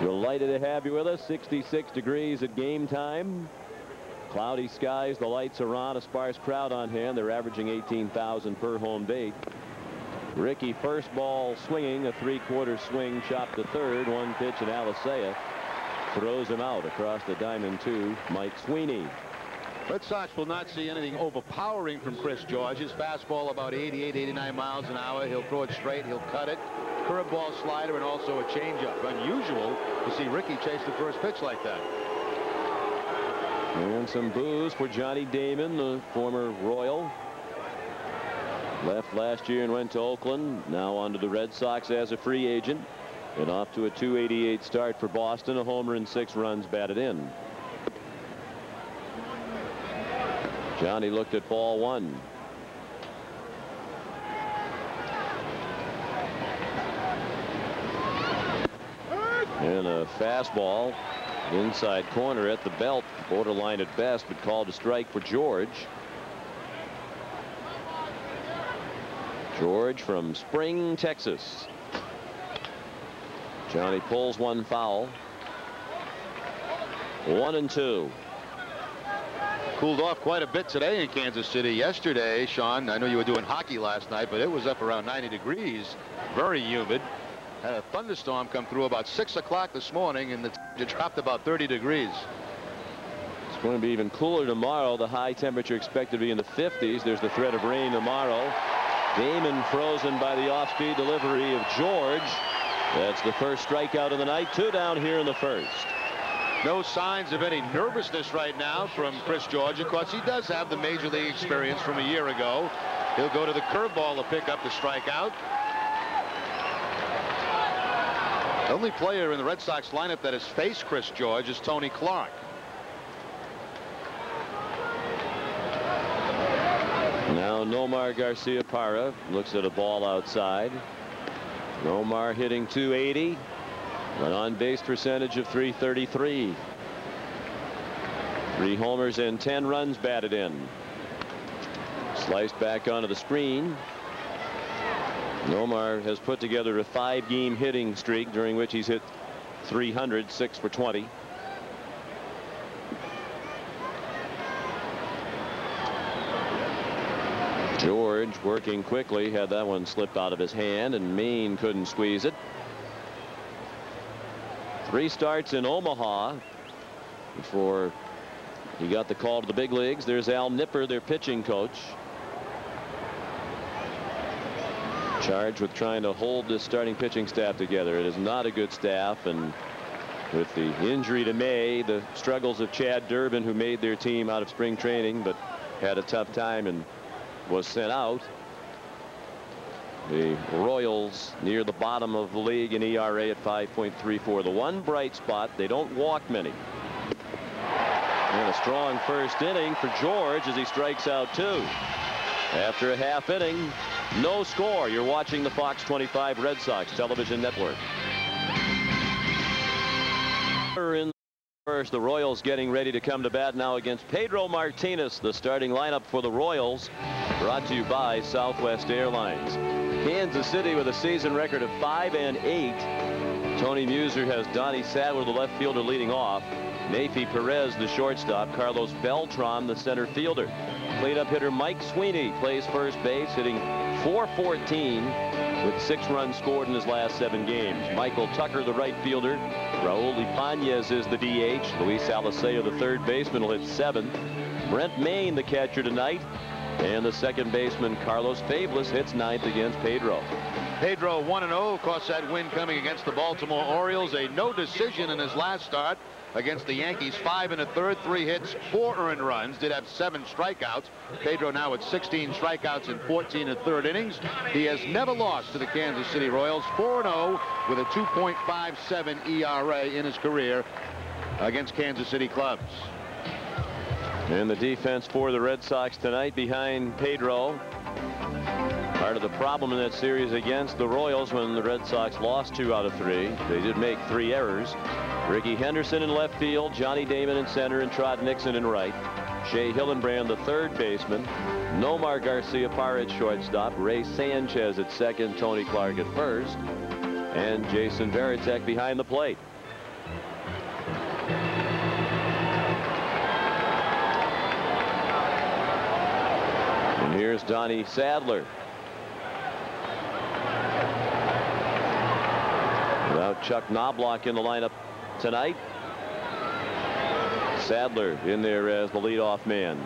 Delighted to have you with us. 66 degrees at game time. Cloudy skies. The lights are on. A sparse crowd on hand. They're averaging 18,000 per home bait. Ricky, first ball swinging, a three-quarter swing, chopped to third. One pitch, and Alicea throws him out across the diamond to Mike Sweeney. Red Sox will not see anything overpowering from Chris George. His fastball about 88, 89 miles an hour. He'll throw it straight. He'll cut it. Curveball, slider, and also a changeup. Unusual to see Ricky chase the first pitch like that. And some boos for Johnny Damon, the former Royal. Left last year and went to Oakland. Now on to the Red Sox as a free agent. And off to a 288 start for Boston. A homer and 6 runs batted in. Johnny looked at ball one. And a fastball inside corner at the belt, borderline at best, but called a strike for George. George from Spring, Texas. Johnny pulls one foul. 1-2. Cooled off quite a bit today in Kansas City. Yesterday, Sean, I know you were doing hockey last night, but it was up around 90 degrees. Very humid. Had a thunderstorm come through about 6 o'clock this morning, and it dropped about 30 degrees. It's going to be even cooler tomorrow. The high temperature expected to be in the 50s. There's the threat of rain tomorrow. Damon frozen by the off-speed delivery of George. That's the first strikeout of the night. 2 down here in the first. No signs of any nervousness right now from Chris George. Of course, he does have the major league experience from a year ago. He'll go to the curveball to pick up the strikeout. The only player in the Red Sox lineup that has faced Chris George is Tony Clark. Now Nomar Garcia-Parra looks at a ball outside. Nomar hitting 280. An on-base percentage of .333. 3 homers and 10 runs batted in. Sliced back onto the screen. Nomar has put together a 5-game hitting streak during which he's hit 300, 6 for 20. George working quickly, had that one slip out of his hand, and Maine couldn't squeeze it. 3 starts in Omaha before he got the call to the big leagues. There's Al Nipper, their pitching coach, charged with trying to hold this starting pitching staff together. It is not a good staff, and with the injury to May, the struggles of Chad Durbin, who made their team out of spring training but had a tough time and was sent out. The Royals near the bottom of the league in ERA at 5.34. The one bright spot, they don't walk many. And a strong first inning for George as he strikes out 2. After a half inning, no score. You're watching the Fox 25 Red Sox television network. In the first, the Royals getting ready to come to bat now against Pedro Martinez. The starting lineup for the Royals, brought to you by Southwest Airlines. Kansas City with a season record of 5-8. Tony Muser has Donnie Sadler, the left fielder, leading off. Mayfi Perez, the shortstop. Carlos Beltran, the center fielder. Cleanup hitter Mike Sweeney plays first base, hitting .414 with 6 runs scored in his last 7 games. Michael Tucker, the right fielder. Raul Ibanez is the DH. Luis Alicea, the third baseman, will hit 7th. Brent Maine, the catcher tonight. And the second baseman, Carlos Fablis, hits 9th against Pedro. Pedro 1-0. Of course, that win coming against the Baltimore Orioles. A no decision in his last start against the Yankees. 5 1/3, 3 hits, 4 earned runs. Did have 7 strikeouts. Pedro now at 16 strikeouts in 14 1/3 innings. He has never lost to the Kansas City Royals. 4-0 with a 2.57 ERA in his career against Kansas City clubs. And the defense for the Red Sox tonight behind Pedro. Part of the problem in that series against the Royals, when the Red Sox lost 2 out of 3, they did make 3 errors. Ricky Henderson in left field, Johnny Damon in center, and Trot Nixon in right. Shea Hillenbrand, the third baseman. Nomar Garcia-Parra at shortstop. Ray Sanchez at second. Tony Clark at first. And Jason Veratech behind the plate. Here's Donnie Sadler. Without Chuck Knobloch in the lineup tonight, Sadler in there as the leadoff man.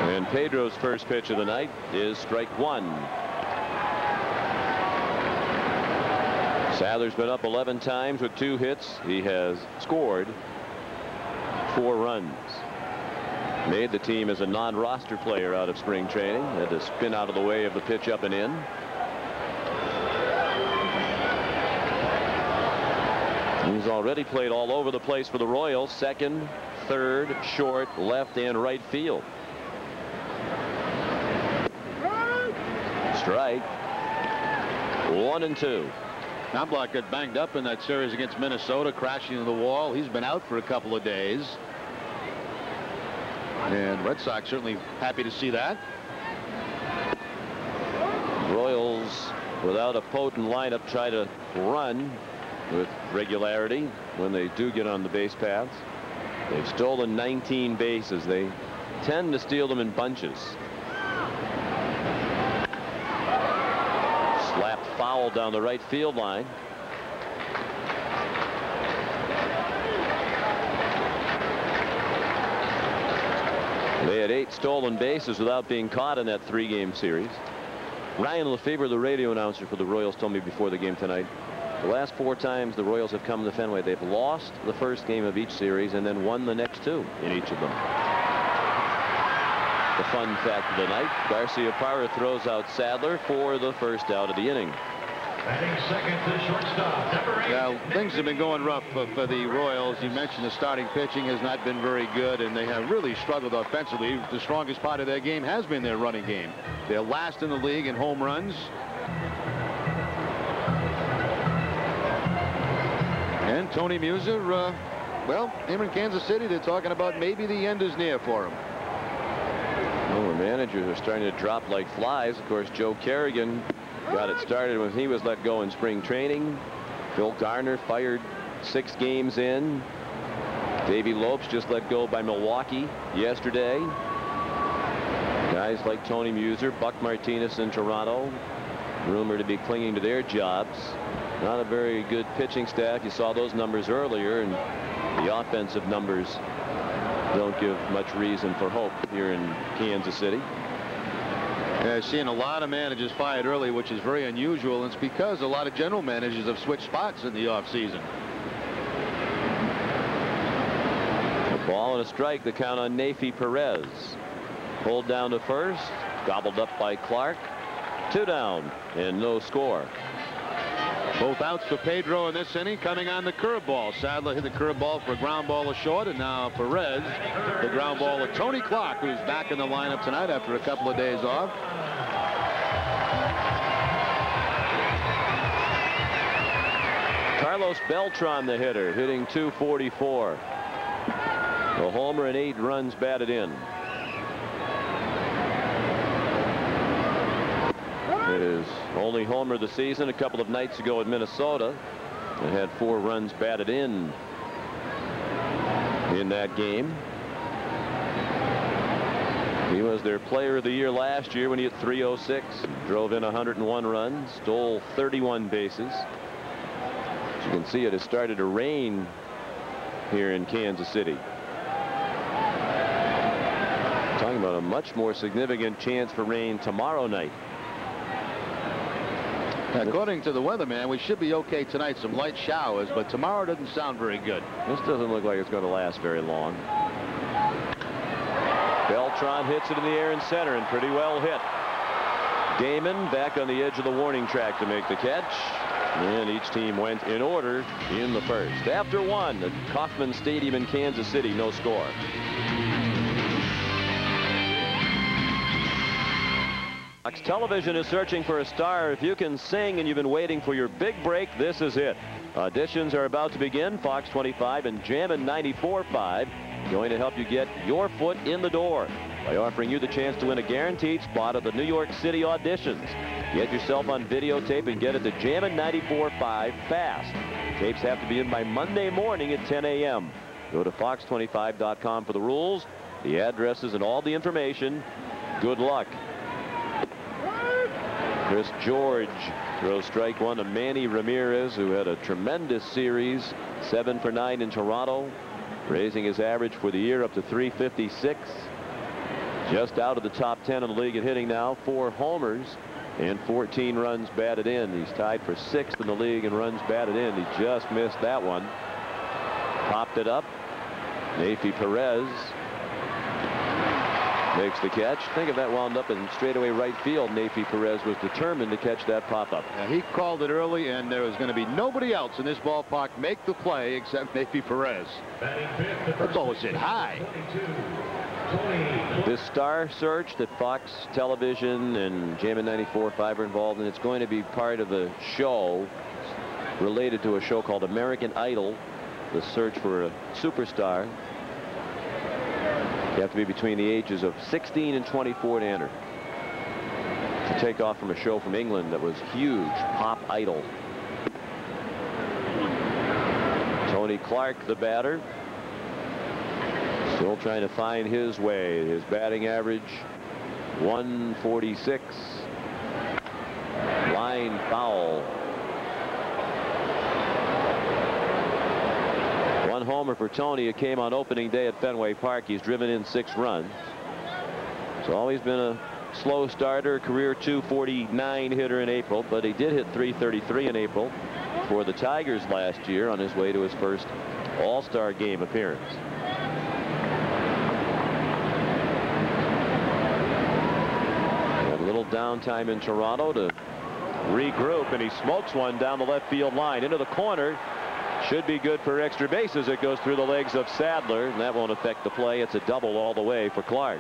And Pedro's first pitch of the night is strike one. Sadler's been up 11 times with 2 hits. He has scored 4 runs. Made the team as a non-roster player out of spring training. Had to spin out of the way of the pitch up and in. He's already played all over the place for the Royals. Second, third, short, left, and right field. Strike. 1-2. Knobloch got banged up in that series against Minnesota, crashing into the wall. He's been out for a couple of days. And Red Sox certainly happy to see that. Royals, without a potent lineup, try to run with regularity when they do get on the base paths. They've stolen 19 bases. They tend to steal them in bunches. Slapped foul down the right field line. They had 8 stolen bases without being caught in that 3-game series. Ryan Lefebvre, the radio announcer for the Royals, told me before the game tonight, the last 4 times the Royals have come to Fenway, they've lost the first game of each series and then won the next 2 in each of them. The fun fact of the night, Garciaparra throws out Sadler for the first out of the inning. Batting second to shortstop, number 8. Now, things have been going rough for the Royals. You mentioned the starting pitching has not been very good, and they have really struggled offensively. The strongest part of their game has been their running game. They're last in the league in home runs. And Tony Muser, well, him in Kansas City, they're talking about maybe the end is near for him. Well, the managers are starting to drop like flies. Of course, Joe Kerrigan got it started when he was let go in spring training. Phil Garner fired 6 games in. Davey Lopes just let go by Milwaukee yesterday. Guys like Tony Muser, Buck Martinez in Toronto, rumored to be clinging to their jobs. Not a very good pitching staff. You saw those numbers earlier, and the offensive numbers don't give much reason for hope here in Kansas City. Yeah, seeing a lot of managers fired early, which is very unusual. And it's because a lot of general managers have switched spots in the offseason. A ball and a strike. The count on Nafi Perez. Pulled down to first. Gobbled up by Clark. 2 down and no score. Both outs for Pedro in this inning, coming on the curveball. Sadler hit the curveball for a ground ball to short, and now Perez, the ground ball to Tony Clark, who's back in the lineup tonight after a couple of days off. Carlos Beltran, the hitter, hitting .244. A homer and 8 runs batted in. It is only homer of the season. A couple of nights ago at Minnesota, it had 4 runs batted in that game. He was their player of the year last year when he hit .306, drove in 101 runs, stole 31 bases. As you can see, it has started to rain here in Kansas City. Talking about a much more significant chance for rain tomorrow night. According to the weatherman, we should be okay tonight. Some light showers, but tomorrow doesn't sound very good. This doesn't look like it's going to last very long. Beltran hits it in the air in center, and pretty well hit. Damon back on the edge of the warning track to make the catch. And each team went in order in the first. After 1 at Kauffman Stadium in Kansas City, no score. Fox Television is searching for a star. If you can sing and you've been waiting for your big break, this is it. Auditions are about to begin. Fox 25 and Jammin' 94.5 going to help you get your foot in the door by offering you the chance to win a guaranteed spot at the New York City auditions. Get yourself on videotape and get it to Jammin' 94.5 fast. Tapes have to be in by Monday morning at 10 a.m. Go to fox25.com for the rules. the addresses and all the information. Good luck. Chris George throws strike one to Manny Ramirez, who had a tremendous series, 7 for 9 in Toronto, raising his average for the year up to 356. Just out of the top 10 in the league in hitting now, 4 homers and 14 runs batted in. He's tied for 6th in the league in runs batted in. He just missed that one. Popped it up. Nafy Perez makes the catch. Think if that wound up in straightaway right field. Nafy Perez was determined to catch that pop-up. He called it early, and there was going to be nobody else in this ballpark make the play except Nafy Perez. That's always hit high. This star search that Fox Television and Jammin' 94.5 are involved in, it's going to be part of a show related to a show called American Idol, the search for a superstar. You have to be between the ages of 16 and 24 to enter. To take off from a show from England that was huge, Pop Idol. Tony Clark, the batter, still trying to find his way. His batting average, 146. Line foul. One homer for Tony. It came on opening day at Fenway Park. He's driven in 6 runs. It's always been a slow starter, career .249 hitter in April, but he did hit .333 in April for the Tigers last year on his way to his first All-Star game appearance. A little downtime in Toronto to regroup, and he smokes one down the left field line into the corner. Should be good for extra bases. It goes through the legs of Sadler, and that won't affect the play. It's a double all the way for Clark.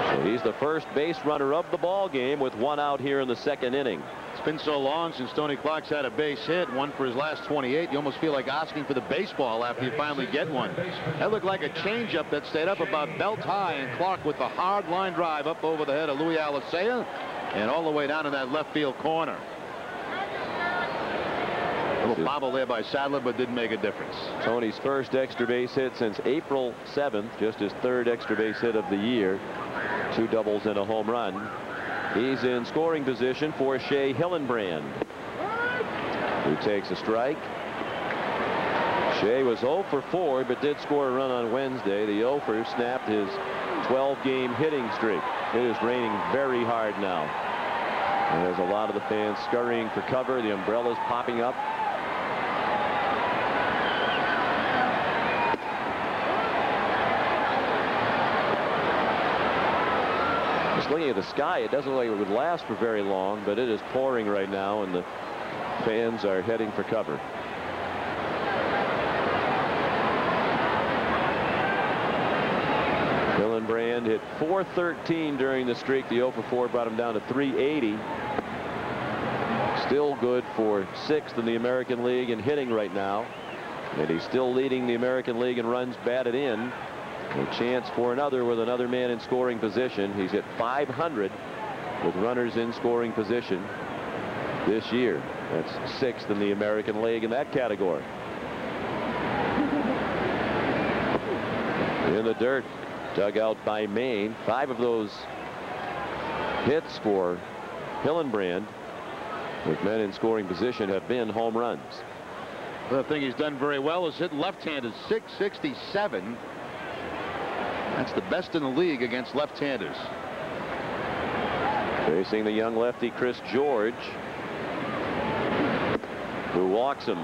So he's the first base runner of the ball game with 1 out here in the 2nd inning. It's been so long since Tony Clark's had a base hit, 1 for his last 28. You almost feel like asking for the baseball after you finally get one. That looked like a changeup that stayed up about belt high, and Clark with the hard line drive up over the head of Louis Alicea and all the way down in that left field corner. A little bobble there by Sadler, but didn't make a difference. Tony's first extra base hit since April 7th, just his 3rd extra base hit of the year. 2 doubles and a home run. He's in scoring position for Shea Hillenbrand, who takes a strike. Shea was 0 for 4, but did score a run on Wednesday. The 0 for snapped his 12-game hitting streak. It is raining very hard now. And there's a lot of the fans scurrying for cover. The umbrellas popping up. Just looking at the sky, it doesn't look like it would last for very long, but it is pouring right now, and the fans are heading for cover. Hillenbrand hit .413 during the streak. The 0 for 4 brought him down to .380. Still good for 6th in the American League in hitting right now, and he's still leading the American League in runs batted in. A chance for another with another man in scoring position. He's hit .500 with runners in scoring position this year. That's 6th in the American League in that category. In the dirt, dug out by Maine. 5 of those hits for Hillenbrand with men in scoring position have been home runs. The thing he's done very well is hit left-handed .667. That's the best in the league against left-handers. Facing the young lefty Chris George, who walks him.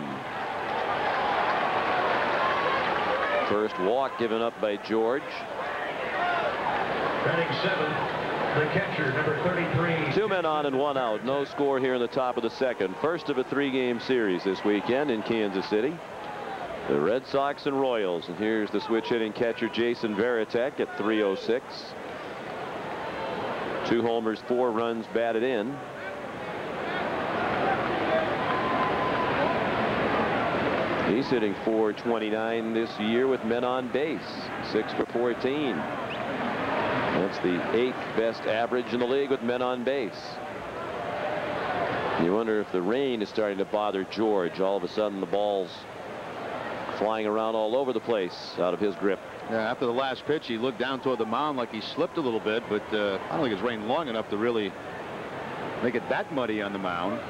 First walk given up by George. Batting 7th, the catcher, number 33. 2 men on and 1 out. No score here in the top of the 2nd. First of a 3-game series this weekend in Kansas City. The Red Sox and Royals. And here's the switch hitting catcher Jason Veratech at .306. 2 homers, 4 runs batted in. He's hitting .429 this year with men on base. 6 for 14. That's the 8th best average in the league with men on base. You wonder if the rain is starting to bother George. All of a sudden the ball's flying around all over the place out of his grip. Yeah, after the last pitch, he looked down toward the mound like he slipped a little bit, but I don't think it's rained long enough to really make it that muddy on the mound.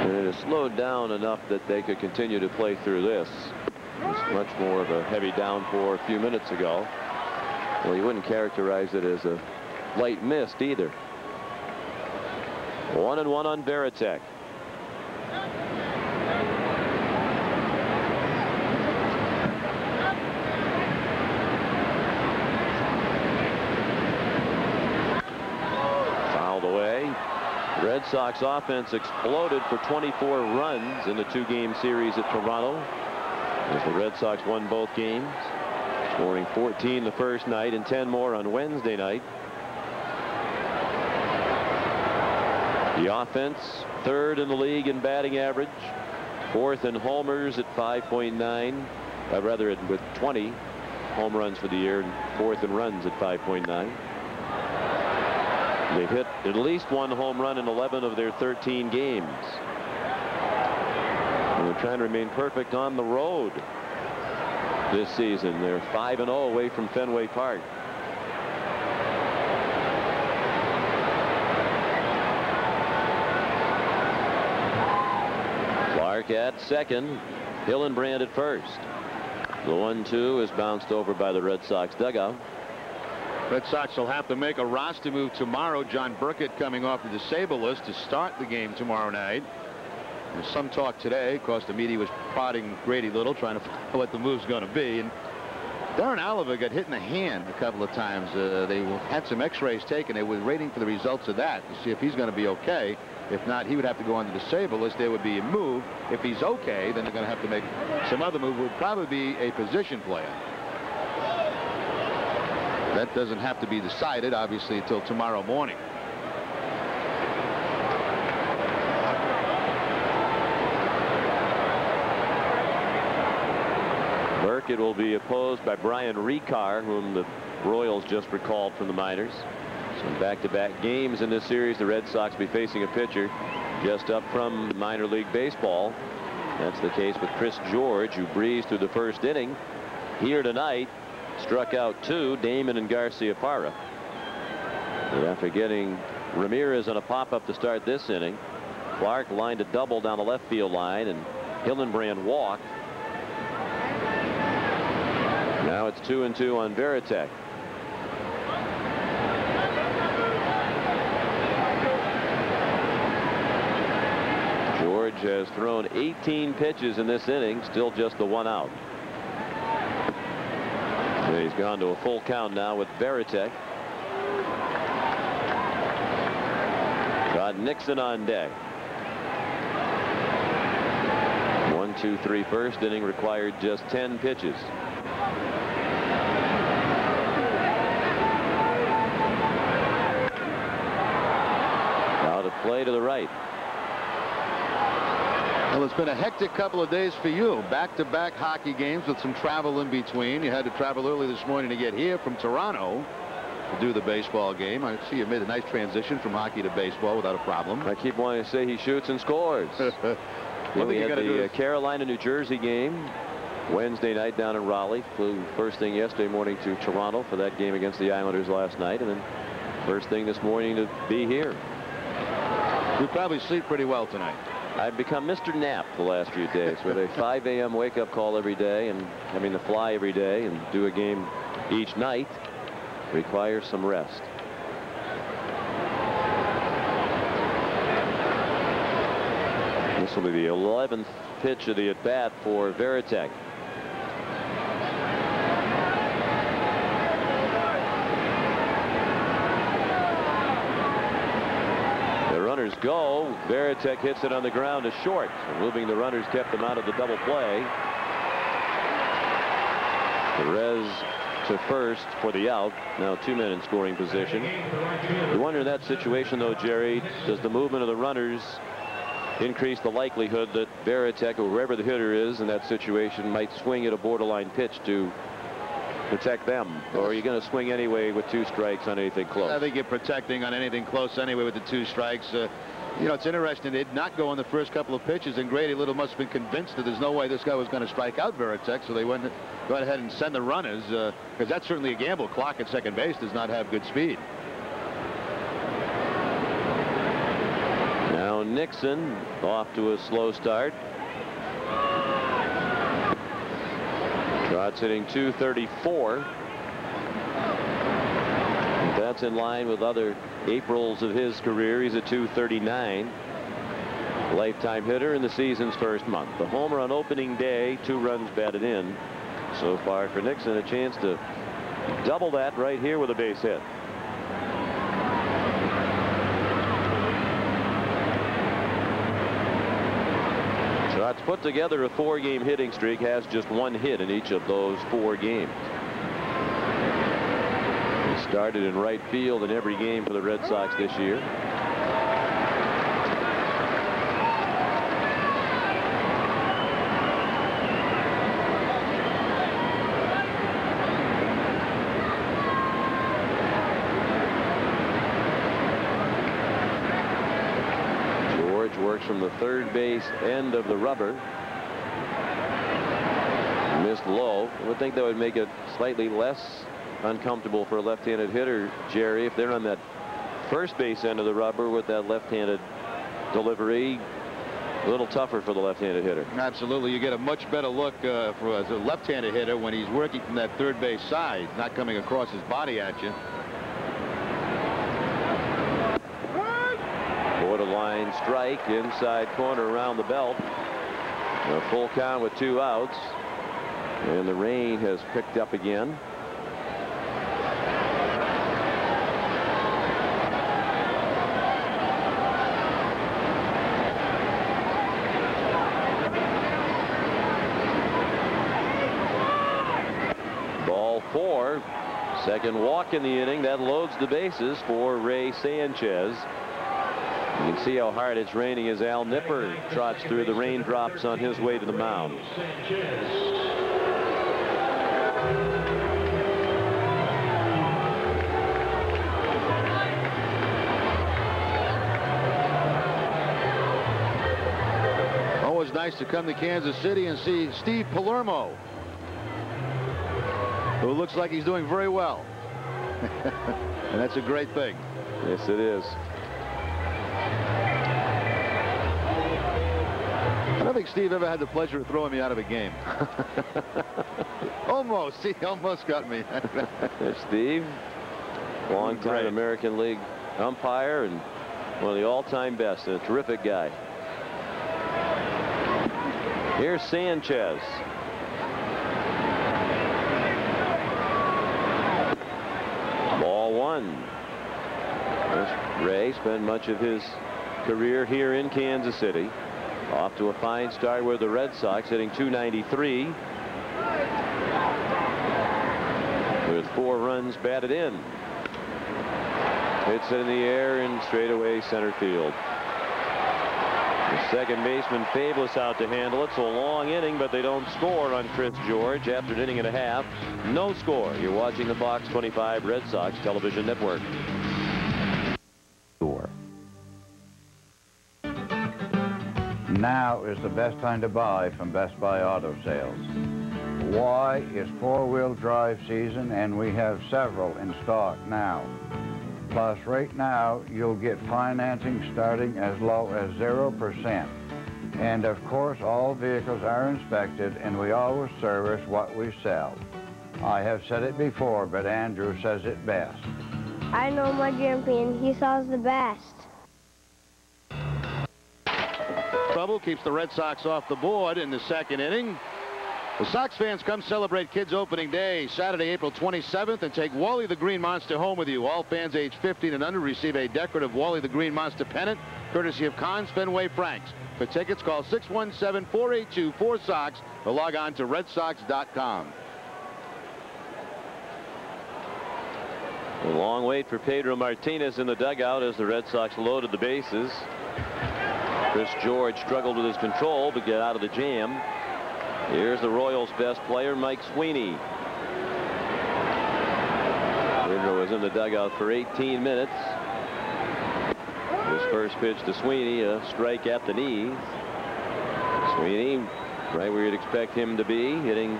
And it has slowed down enough that they could continue to play through this. It's much more of a heavy downpour a few minutes ago. Well, you wouldn't characterize it as a light mist either. 1-1 on Veratech. Fouled away. Red Sox offense exploded for 24 runs in the 2-game series at Toronto, as the Red Sox won both games, scoring 14 the first night and 10 more on Wednesday night. The offense, 3rd in the league in batting average, 4th in homers at 5.9, rather with 20 home runs for the year, and 4th in runs at 5.9. They've hit at least 1 home run in 11 of their 13 games. And they're trying to remain perfect on the road this season. They're 5-0 away from Fenway Park. Clark at second. Hillenbrand at first. The 1-2 is bounced over by the Red Sox dugout. Red Sox will have to make a roster move tomorrow. John Burkett coming off the disabled list to start the game tomorrow night. There's some talk today. Of course, the media was prodding Grady Little, trying to find out what the move's going to be. And Darren Oliver got hit in the hand a couple of times. They had some x-rays taken. They were waiting for the results of that to see if he's going to be okay. If not, he would have to go on the disabled list. There would be a move. If he's okay, then they're going to have to make some other move. Would probably be a position player. That doesn't have to be decided, obviously, until tomorrow morning. Burkett will be opposed by Brian Ricard, whom the Royals just recalled from the minors. Some back-to-back games in this series. The Red Sox be facing a pitcher just up from minor league baseball. That's the case with Chris George, who breezed through the first inning here tonight. Struck out 2, Damon and Garcia Parra. And after getting Ramirez on a pop-up to start this inning, Clark lined a double down the left field line, and Hillenbrand walked. Now it's 2-2 on Veratech. George has thrown 18 pitches in this inning, still just the 1 out. He's gone to a full count now with Veratech. Got Nixon on deck. 1, 2, 3 first inning required just 10 pitches. Now to play to the right. Well, it's been a hectic couple of days for you. Back-to-back hockey games with some travel in between. You had to travel early this morning to get here from Toronto to do the baseball game. I see you made a nice transition from hockey to baseball without a problem. I keep wanting to say he shoots and scores. We had the Carolina, New Jersey game Wednesday night down in Raleigh. Flew first thing yesterday morning to Toronto for that game against the Islanders last night, and then first thing this morning to be here. You probably sleep pretty well tonight. I've become Mr. Nap the last few days, with a 5 a.m. wake-up call every day, and having to fly every day and do a game each night requires some rest. This will be the 11th pitch of the at-bat for Veratech. Runners go. Veratech hits it on the ground to short. So moving the runners kept them out of the double play. Perez to first for the out. Now 2 men in scoring position. You wonder in that situation, though, Jerry, does the movement of the runners increase the likelihood that Veratech, or wherever the hitter is in that situation, might swing at a borderline pitch to protect them, or are you going to swing anyway with 2 strikes on anything close? I think you're protecting on anything close anyway with the 2 strikes. You know, it's interesting. They did not go on the first couple of pitches, and Grady Little must have been convinced that there's no way this guy was going to strike out Veratech, so they went ahead and send the runners, because that's certainly a gamble. Clock at second base does not have good speed. Now Nixon off to a slow start. Trout's hitting .234. That's in line with other Aprils of his career. He's a .239. Lifetime hitter in the season's first month. The homer on opening day, 2 runs batted in. So far for Nixon, a chance to double that right here with a base hit. Trout's put together a 4-game hitting streak, has just 1 hit in each of those 4 games. He started in right field in every game for the Red Sox this year. Works from the third base end of the rubber. Missed low. I would think that would make it slightly less uncomfortable for a left-handed hitter, Jerry, if they're on that first base end of the rubber with that left-handed delivery. A little tougher for the left-handed hitter. Absolutely. You get a much better look as a left-handed hitter when he's working from that third base side, not coming across his body at you. Borderline strike, inside corner around the belt. A full count with 2 outs. And the rain has picked up again. Ball 4. Second walk in the inning. That loads the bases for Ray Sanchez. You can see how hard it's raining as Al Nipper trots through the raindrops on his way to the mound. Always nice to come to Kansas City and see Steve Palermo, who looks like he's doing very well. And that's a great thing. Yes, it is. I don't think Steve ever had the pleasure of throwing me out of a game. Almost. He almost got me. Steve, long-time American League umpire and one of the all-time best, and a terrific guy. Here's Sanchez. Ball 1. Ray spent much of his career here in Kansas City. Off to a fine start with the Red Sox, hitting .293. With 4 runs batted in. Hits it in the air in straightaway center field. The second baseman Fabulous out to handle it. So a long inning, but they don't score on Chris George after an inning and a half. No score. You're watching the Fox 25 Red Sox television network. Now is the best time to buy from Best Buy Auto Sales. Why? It's 4-wheel drive season and we have several in stock now. Plus right now you'll get financing starting as low as 0%. And of course all vehicles are inspected and we always service what we sell. I have said it before, but Andrew says it best. I know my grandpa and he sells the best. Trouble keeps the Red Sox off the board in the second inning. The Sox fans, come celebrate Kids Opening Day Saturday, April 27th, and take Wally the Green Monster home with you. All fans age 15 and under receive a decorative Wally the Green Monster pennant courtesy of Conn's Fenway Franks. For tickets, call 617-482-4SOX or log on to redsox.com. A long wait for Pedro Martinez in the dugout as the Red Sox loaded the bases. Chris George struggled with his control but get out of the jam. Here's the Royals' best player, Mike Sweeney. in the dugout for 18 minutes. His first pitch to Sweeney, a strike at the knees. Sweeney, right where you'd expect him to be, hitting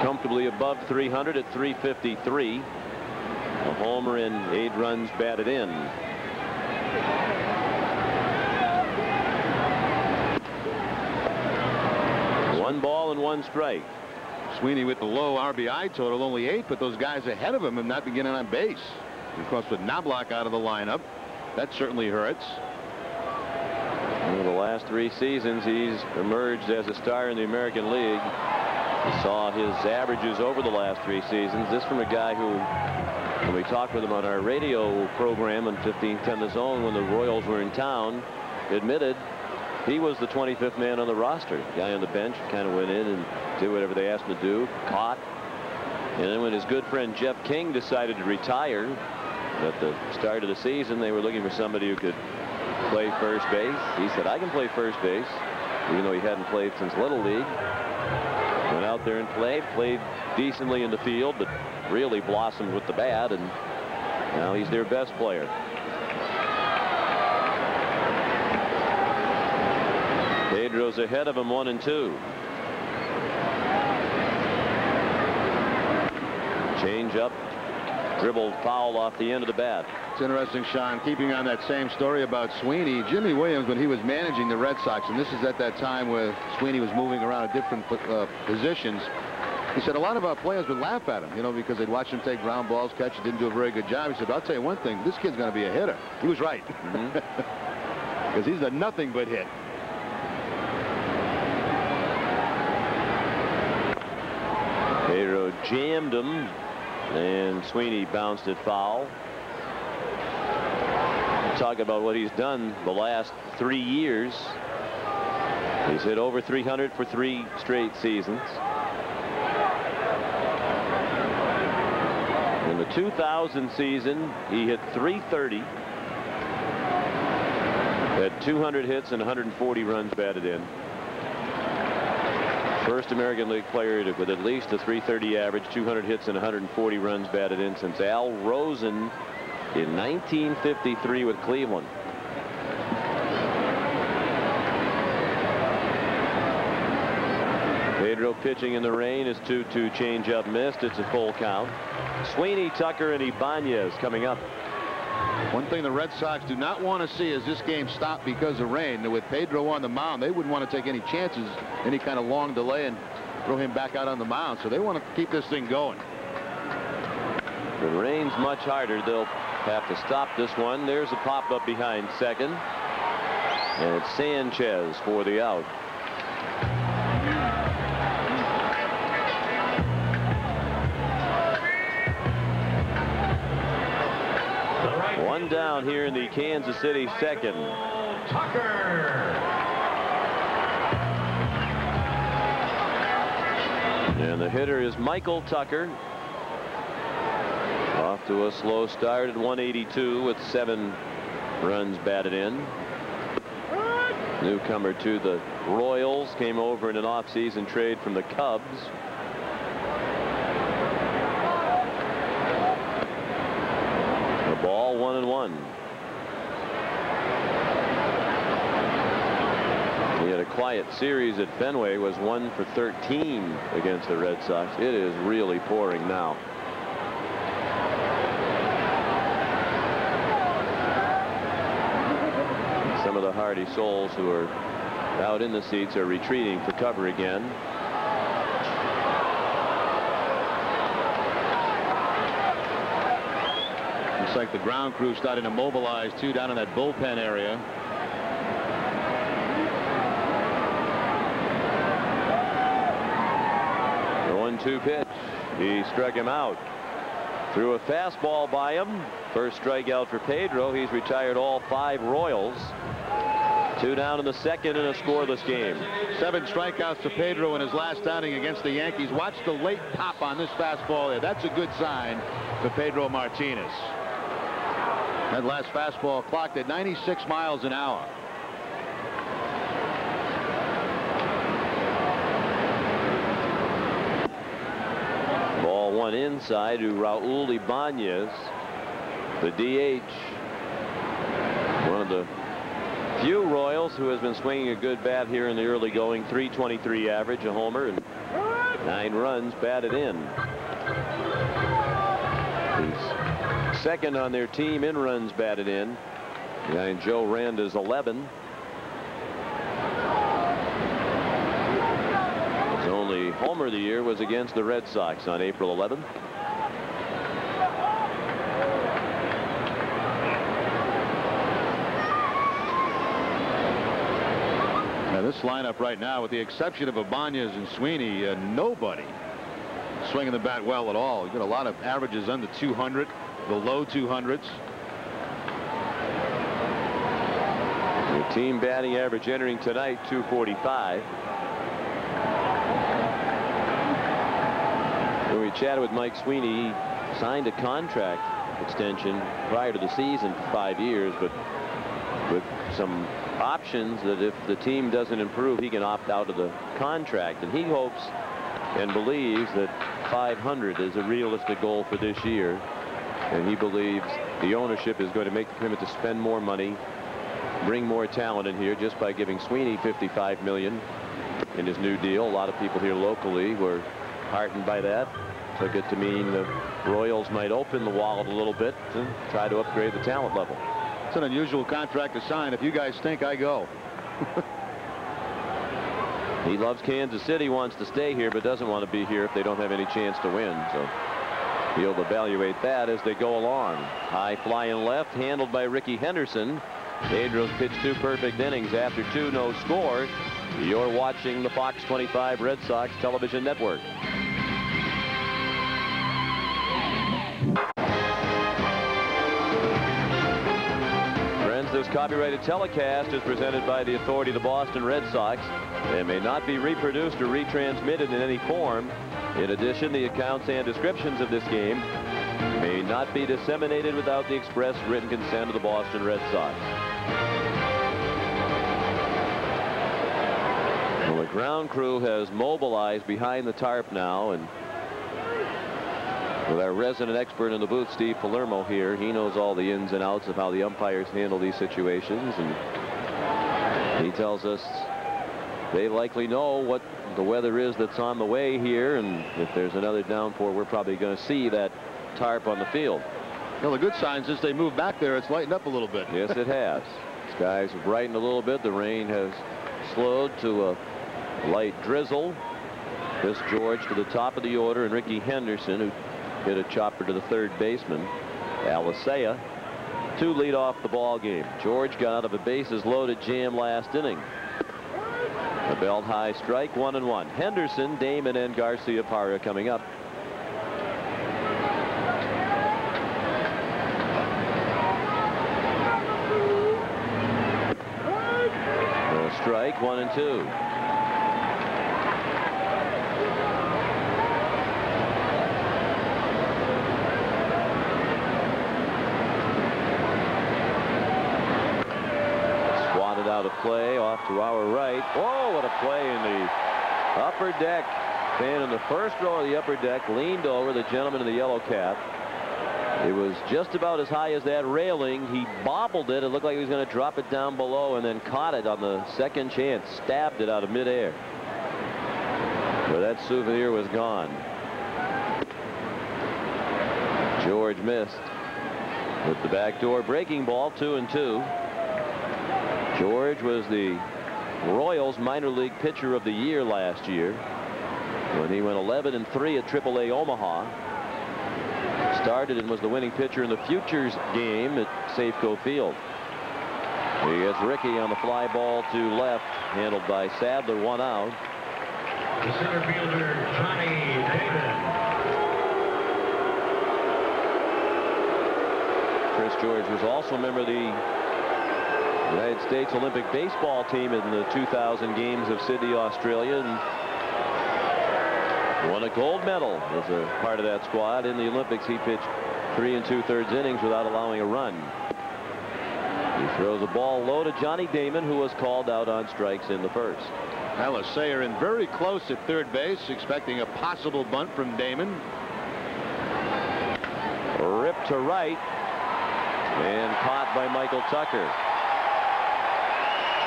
comfortably above 300 at 353. A homer and 8 runs batted in. One ball and 1 strike. Sweeney with the low RBI total, only 8, but those guys ahead of him have not been getting on base. Of course, with Knobloch out of the lineup, that certainly hurts. In the last 3 seasons, he's emerged as a star in the American League. We saw his averages over the last 3 seasons. This from a guy who, when we talked with him on our radio program on 1510 The Zone when the Royals were in town, admitted he was the 25th man on the roster. The guy on the bench kind of went in and did whatever they asked him to do, caught. And then when his good friend Jeff King decided to retire at the start of the season, they were looking for somebody who could play first base. He said, I can play first base, even though he hadn't played since Little League. Went out there and played decently in the field, but really blossomed with the bat, and now he's their best player. Pedro's ahead of him 1-2. Change up, dribbled foul off the end of the bat. It's interesting, Sean, keeping on that same story about Sweeney. Jimmy Williams, when he was managing the Red Sox, and this is at that time where Sweeney was moving around at different positions, he said a lot of our players would laugh at him, you know, because they'd watch him take ground balls, catch it, didn't do a very good job. He said, I'll tell you one thing, this kid's going to be a hitter. He was right. Because he's a nothing but hit. Pedro jammed him, and Sweeney bounced it foul. Talk about what he's done the last 3 years. He's hit over 300 for 3 straight seasons. In the 2000 season, he hit 330, had 200 hits and 140 runs batted in. First American League player with at least a 330 average, 200 hits and 140 runs batted in since Al Rosen in 1953 with Cleveland. Pedro pitching in the rain. His 2-2 changeup missed. It's a full count. Sweeney, Tucker, and Ibanez coming up. One thing the Red Sox do not want to see is this game stop because of rain. With Pedro on the mound, they wouldn't want to take any chances, any kind of long delay, and throw him back out on the mound. So they want to keep this thing going. If it rains much harder, they'll have to stop this one. There's a pop-up behind second. And it's Sanchez for the out. One down here in the Kansas City second. Tucker. And the hitter is Michael Tucker. Off to a slow start at 182 with 7 runs batted in. Newcomer to the Royals, came over in an off-season trade from the Cubs. The ball 1-1. He had a quiet series at Fenway, was 1 for 13 against the Red Sox. It is really pouring now. Some of the hardy souls who are out in the seats are retreating for cover again. Looks like the ground crew starting to mobilize too down in that bullpen area. The 1-2 pitch. He struck him out. Threw a fastball by him. First strikeout for Pedro. He's retired all 5 Royals. 2 down in the second in a scoreless game. 7 strikeouts to Pedro in his last outing against the Yankees. Watch the late pop on this fastball there. That's a good sign for Pedro Martinez. That last fastball clocked at 96 miles an hour. Ball one inside to Raul Ibanez, the DH. One of the few Royals who has been swinging a good bat here in the early going. .323 average, a homer, and 9 runs batted in. He's second on their team in runs batted in, behind Joe Randa's 11. His only homer of the year was against the Red Sox on April 11th. This lineup right now, with the exception of Ibanez and Sweeney, nobody swinging the bat well at all. You got a lot of averages under 200, the low 200s. The team batting average entering tonight, 245. When we chatted with Mike Sweeney, he signed a contract extension prior to the season for 5 years, but with some options that if the team doesn't improve, he can opt out of the contract. And he hopes and believes that 500 is a realistic goal for this year. And he believes the ownership is going to make the commitment to spend more money, bring more talent in here just by giving Sweeney $55 million in his new deal. A lot of people here locally were heartened by that. Took it to mean the Royals might open the wallet a little bit to try to upgrade the talent level. It's an unusual contract to sign. If you guys think, I go. He loves Kansas City, wants to stay here, but doesn't want to be here if they don't have any chance to win. So he'll evaluate that as they go along. High flying left, handled by Ricky Henderson. Pedro's pitched 2 perfect innings after 2, no score. You're watching the Fox 25 Red Sox television network. This copyrighted telecast is presented by the authority of the Boston Red Sox. They may not be reproduced or retransmitted in any form. In addition, the accounts and descriptions of this game may not be disseminated without the express written consent of the Boston Red Sox. Well, the ground crew has mobilized behind the tarp now, and with our resident expert in the booth, Steve Palermo, here, he knows all the ins and outs of how the umpires handle these situations, and he tells us they likely know what the weather is that's on the way here, and if there's another downpour, we're probably going to see that tarp on the field. Well, the good sign is as they move back there, it's lightened up a little bit. Yes, it has. Skies have brightened a little bit. The rain has slowed to a light drizzle. Chris George to the top of the order, and Ricky Henderson, who hit a chopper to the third baseman, Alicea, to lead off the ball game. George got out of a bases loaded jam last inning. A belt high strike, 1-1. Henderson, Damon, and Garcia Parra coming up. A strike, 1-2. Out of play off to our right. Oh, what a play in the upper deck. Fan in the first row of the upper deck leaned over the gentleman in the yellow cap. It was just about as high as that railing. He bobbled it. It looked like he was going to drop it down below, and then caught it on the second chance. Stabbed it out of midair. But that souvenir was gone. George missed with the backdoor breaking ball. 2-2. George was the Royals minor league pitcher of the year last year when he went 11-3 at AAA Omaha. Started and was the winning pitcher in the Futures game at Safeco Field. He gets Ricky on the fly ball to left, handled by Sadler, 1 out. The center fielder, Johnny David. Chris George was also a member of the United States Olympic baseball team in the 2000 games of Sydney, Australia, and won a gold medal as a part of that squad. In the Olympics, he pitched 3 2/3 innings without allowing a run. He throws a ball low to Johnny Damon, who was called out on strikes in the first. Alicea in very close at third base, expecting a possible bunt from Damon. to right. And caught by Michael Tucker.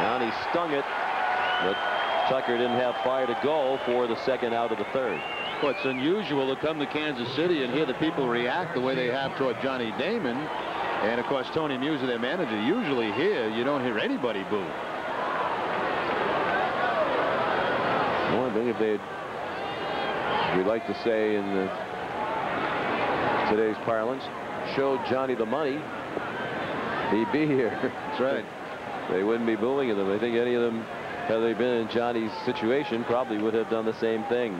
Johnny stung it, but Tucker didn't have fire to go for the second out of the third. Well, it's unusual to come to Kansas City and hear the people react the way they have toward Johnny Damon. And, of course, Tony Musa, their manager. Usually here, you don't hear anybody boo. Well, I think if they'd, we'd like to say in today's parlance, showed Johnny the money, he'd be here. That's right. They wouldn't be booing at them. I think any of them, had they been in Johnny's situation, probably would have done the same thing.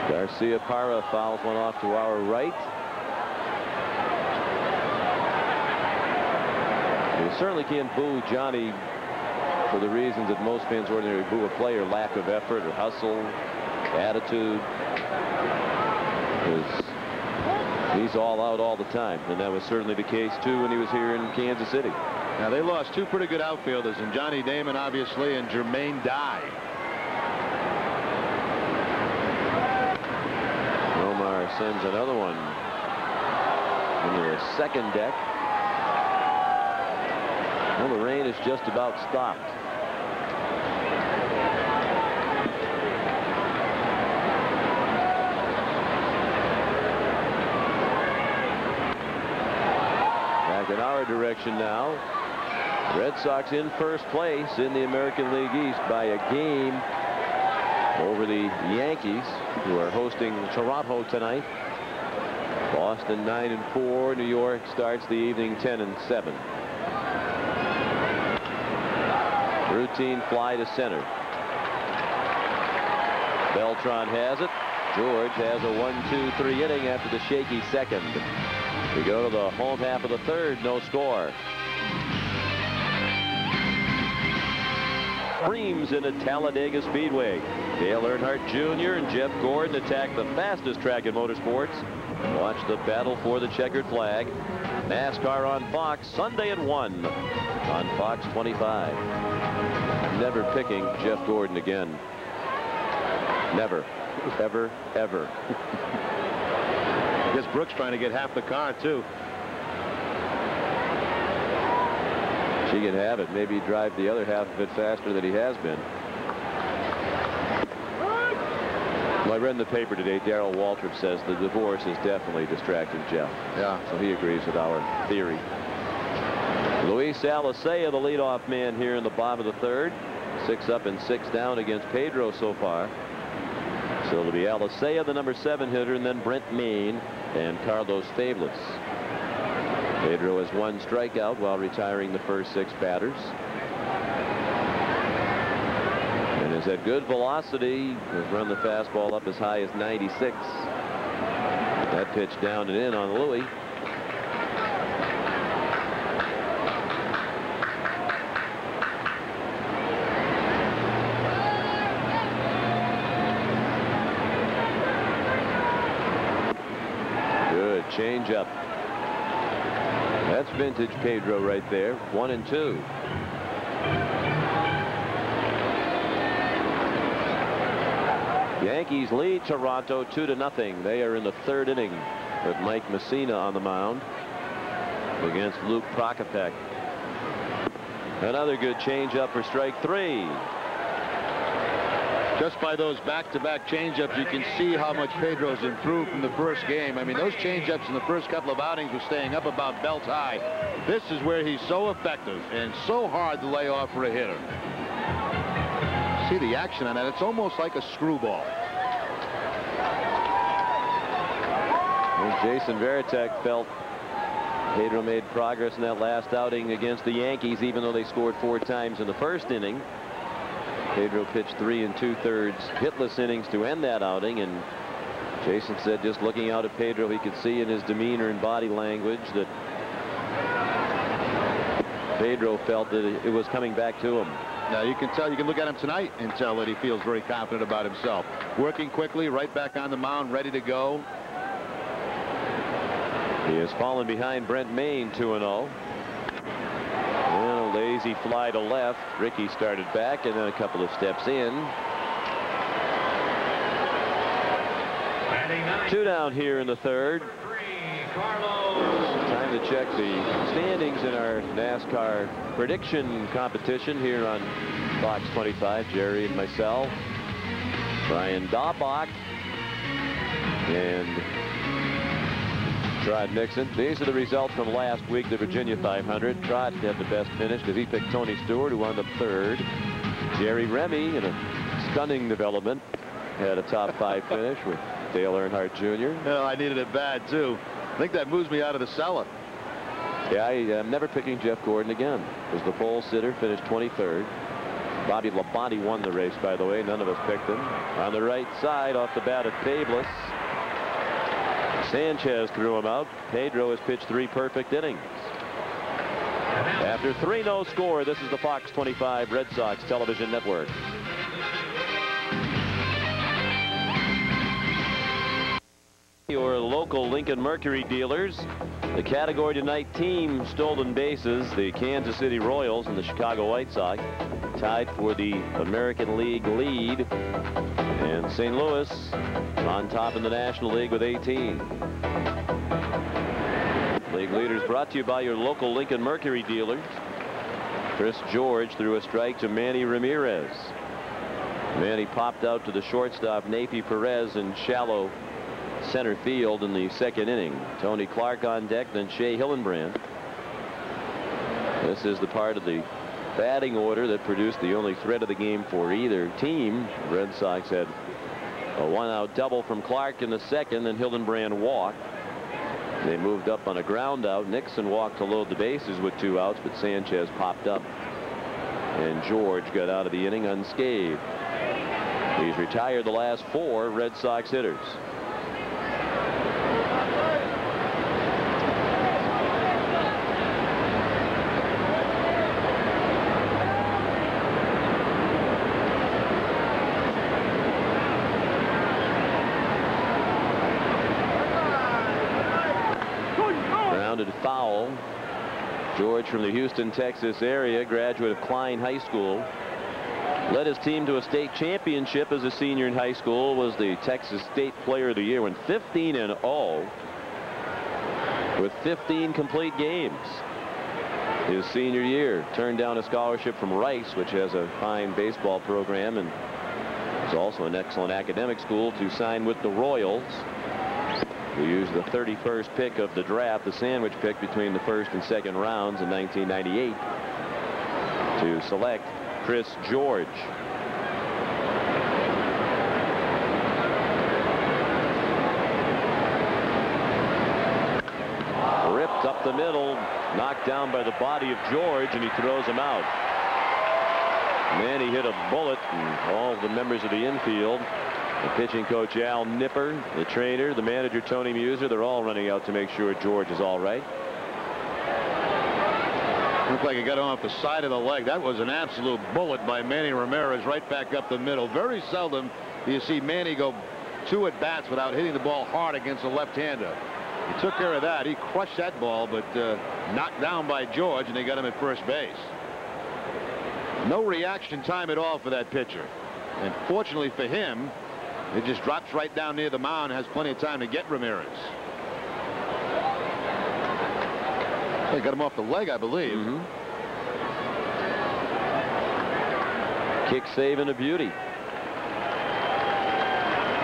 Garcia Parra fouls one off to our right. You certainly can't boo Johnny for the reasons that most fans ordinarily boo a player: lack of effort or hustle, attitude. He's all out all the time, and that was certainly the case too when he was here in Kansas City. Now they lost two pretty good outfielders, and Johnny Damon obviously, and Jermaine Dye. Omar sends another one into the second deck. Well, the rain is just about stopped. Back in our direction now. Red Sox in first place in the American League East by a game over the Yankees, who are hosting Toronto tonight. Boston 9-4. New York starts the evening 10-7. Routine fly to center. Beltran has it. George has a 1-2-3 inning after the shaky second. We go to the home half of the third. No score. Screams into Talladega Speedway. Dale Earnhardt Jr. and Jeff Gordon attack the fastest track in motorsports. Watch the battle for the checkered flag. NASCAR on Fox Sunday at 1 on Fox 25. Never picking Jeff Gordon again. Never. Ever, ever. I guess Brooks trying to get half the car too. She can have it. Maybe drive the other half of it faster than he has been. Well, I read in the paper today, Darrell Waltrip says the divorce is definitely distracting Jeff. Yeah. So he agrees with our theory. Luis Alicea, the leadoff man here in the bottom of the third. 6 up and 6 down against Pedro so far. So it'll be Alicea, the number 7 hitter, and then Brent Maine and Carlos Fabulous. Pedro has 1 strikeout while retiring the first 6 batters. And has had good velocity. Has run the fastball up as high as 96. That pitch down and in on Louis. Good changeup. That's vintage Pedro right there. 1-2. Yankees lead Toronto 2-0. They are in the third inning with Mike Messina on the mound against Luke Prokopec. Another good changeup for strike 3. Just by those back-to-back changeups, you can see how much Pedro's improved from the first game. I mean, those changeups in the first couple of outings were staying up about belt high. This is where he's so effective and so hard to lay off for a hitter. See the action on that. It's almost like a screwball. And Jason Veratech felt Pedro made progress in that last outing against the Yankees, even though they scored 4 times in the first inning. Pedro pitched 3 2/3 hitless innings to end that outing, and Jason said just looking out at Pedro, he could see in his demeanor and body language that Pedro felt that it was coming back to him. Now you can tell, you can look at him tonight and tell that he feels very confident about himself. Working quickly, right back on the mound, ready to go. He has fallen behind Brent Maine 2-0. And a lazy fly to left. Ricky started back and then a couple of steps in. Two down here in the third. Time to check the standings in our NASCAR prediction competition here on Fox 25. Jerry and myself, Brian Daubach, and Trot Nixon. These are the results from last week, the Virginia 500. Trot had the best finish because he picked Tony Stewart, who wound up third. Jerry Remy, in a stunning development, had a top 5 finish with Dale Earnhardt Jr. No, I needed it bad, too. I think that moves me out of the cellar. Yeah, I'm never picking Jeff Gordon again. Was the pole sitter, finished 23rd. Bobby Labonte won the race, by the way. None of us picked him. On the right side, off the bat at Fabless, Sanchez threw him out. Pedro has pitched 3 perfect innings. After 3 no score, this is the Fox 25 Red Sox television network. Your local Lincoln Mercury dealers. The category tonight: team stolen bases, the Kansas City Royals and the Chicago White Sox tied for the American League lead, and St. Louis on top in the National League with 18. League leaders brought to you by your local Lincoln Mercury dealers. Chris George threw a strike to Manny Ramirez. Manny popped out to the shortstop Napi Perez in shallow center field in the second inning. Tony Clark on deck, then Shea Hillenbrand. This is the part of the batting order that produced the only threat of the game for either team. The Red Sox had a 1-out double from Clark in the second, and Hillenbrand walked. They moved up on a ground out. Nixon walked to load the bases with 2 outs, but Sanchez popped up, and George got out of the inning unscathed. He's retired the last 4 Red Sox hitters. Foul. George, from the Houston, Texas area, graduate of Klein High School, led his team to a state championship as a senior in high school, was the Texas State Player of the Year, went 15-0 with 15 complete games his senior year. Turned down a scholarship from Rice, which has a fine baseball program and is also an excellent academic school, to sign with the Royals. We used the 31st pick of the draft, the sandwich pick between the first and second rounds in 1998, to select Chris George. Ripped up the middle, knocked down by the body of George, and he throws him out. Manny hit a bullet, and all the members of the infield, the pitching coach Al Nipper, the trainer, the manager Tony Muser, they're all running out to make sure George is all right. Looked like he got him off the side of the leg. That was an absolute bullet by Manny Ramirez, right back up the middle. Very seldom do you see Manny go 2 at-bats without hitting the ball hard against a left-hander. He took care of that. He crushed that ball, but knocked down by George, and they got him at first base. No reaction time at all for that pitcher. And fortunately for him, it just drops right down near the mound and has plenty of time to get Ramirez. They got him off the leg, I believe. Kick save and a beauty.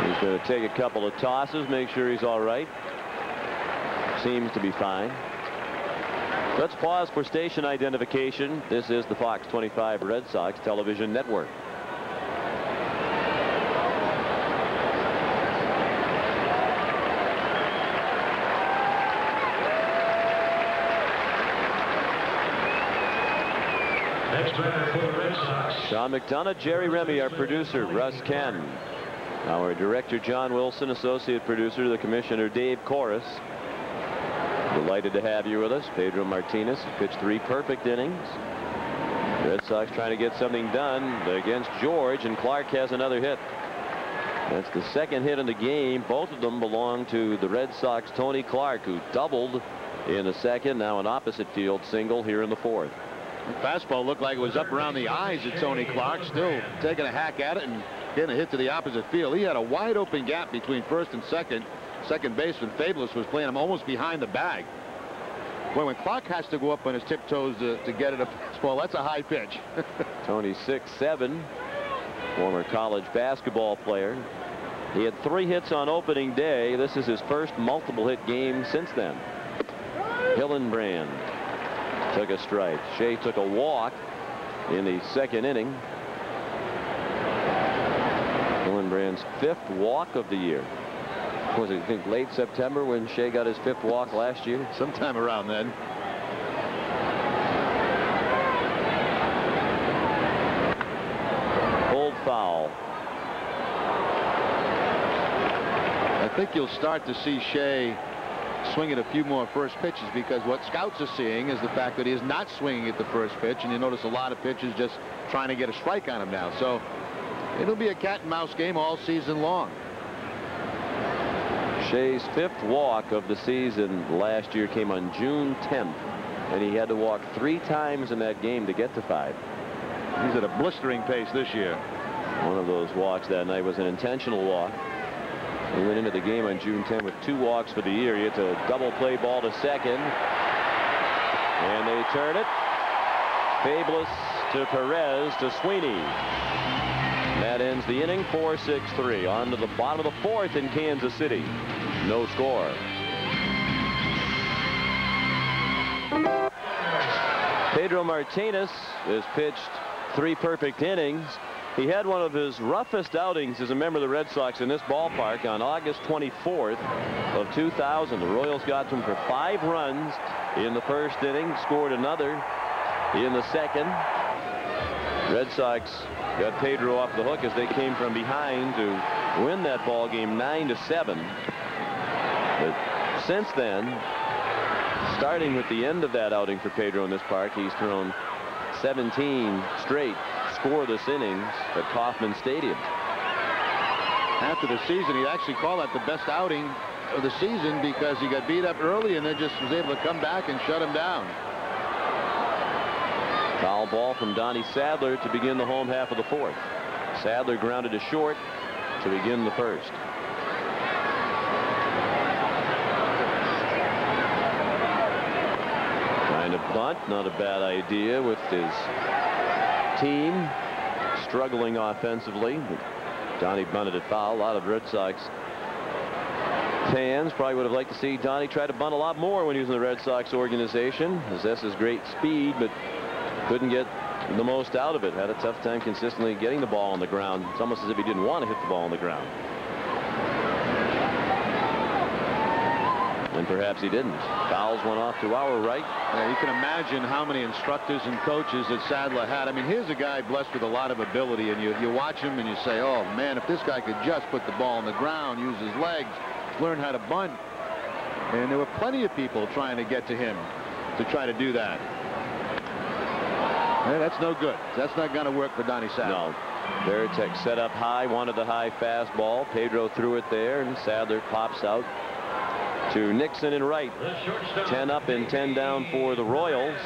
He's going to take a couple of tosses, make sure he's all right. Seems to be fine. Let's pause for station identification. This is the Fox 25 Red Sox television network. Sean McDonough, Jerry Remy, our producer, Russ Ken, our director, John Wilson, associate producer, the commissioner, Dave Corris. Delighted to have you with us. Pedro Martinez pitched 3 perfect innings. Red Sox trying to get something done against George, and Clark has another hit. That's the second hit in the game. Both of them belong to the Red Sox Tony Clark, who doubled in the second. Now an opposite field single here in the fourth. The fastball looked like it was up around the eyes of Tony Clark, still taking a hack at it and getting a hit to the opposite field. He had a wide open gap between first and second. Second baseman Fabulous was playing him almost behind the bag. Boy, when Clark has to go up on his tiptoes to get it a fastball, that's a high pitch. Tony 6'7", former college basketball player. He had 3 hits on opening day. This is his first multiple hit game since then. Hillenbrand took a strike. Shea took a walk in the second inning. Hillenbrand's 5th walk of the year. Was it, I think, late September when Shea got his 5th walk last year? Sometime around then. Pulled foul. I think you'll start to see Shea swing at a few more first pitches, because what scouts are seeing is the fact that he is not swinging at the first pitch, and you notice a lot of pitches just trying to get a strike on him now. So it'll be a cat and mouse game all season long. Shea's 5th walk of the season last year came on June 10th, and he had to walk 3 times in that game to get to 5. He's at a blistering pace this year. One of those walks that night was an intentional walk. He went into the game on June 10 with 2 walks for the year. He hits a double play ball to second, and they turn it. Fabulous to Perez to Sweeney. That ends the inning. 4-6-3. On to the bottom of the 4th in Kansas City. No score. Pedro Martinez has pitched 3 perfect innings. He had one of his roughest outings as a member of the Red Sox in this ballpark on August 24th of 2000. The Royals got to him for 5 runs in the first inning, scored another in the second. Red Sox got Pedro off the hook as they came from behind to win that ball game 9-7. But since then, starting with the end of that outing for Pedro in this park, he's thrown 17 straight scoreless innings at Kauffman Stadium. After the season, he actually called that the best outing of the season, because he got beat up early and then just was able to come back and shut him down. Foul ball from Donnie Sadler to begin the home half of the 4th. Sadler grounded to short to begin the 1st. Trying to bunt, not a bad idea with his team struggling offensively. Donnie bunted it foul. A lot of Red Sox fans probably would have liked to see Donnie try to bunt a lot more when he was in the Red Sox organization. Possesses great speed, but couldn't get the most out of it. Had a tough time consistently getting the ball on the ground. It's almost as if he didn't want to hit the ball on the ground. And perhaps he didn't. Fouls went off to our right. Yeah, you can imagine how many instructors and coaches that Sadler had. I mean, here's a guy blessed with a lot of ability, and you watch him and you say, oh man, if this guy could just put the ball on the ground, use his legs, learn how to bunt. And there were plenty of people trying to get to him to try to do that. Yeah, that's no good. That's not going to work for Donnie Sadler. No. Veratech set up high, wanted the high fastball. Pedro threw it there, and Sadler pops out to Nixon in right. 10 up and 10 down for the Royals.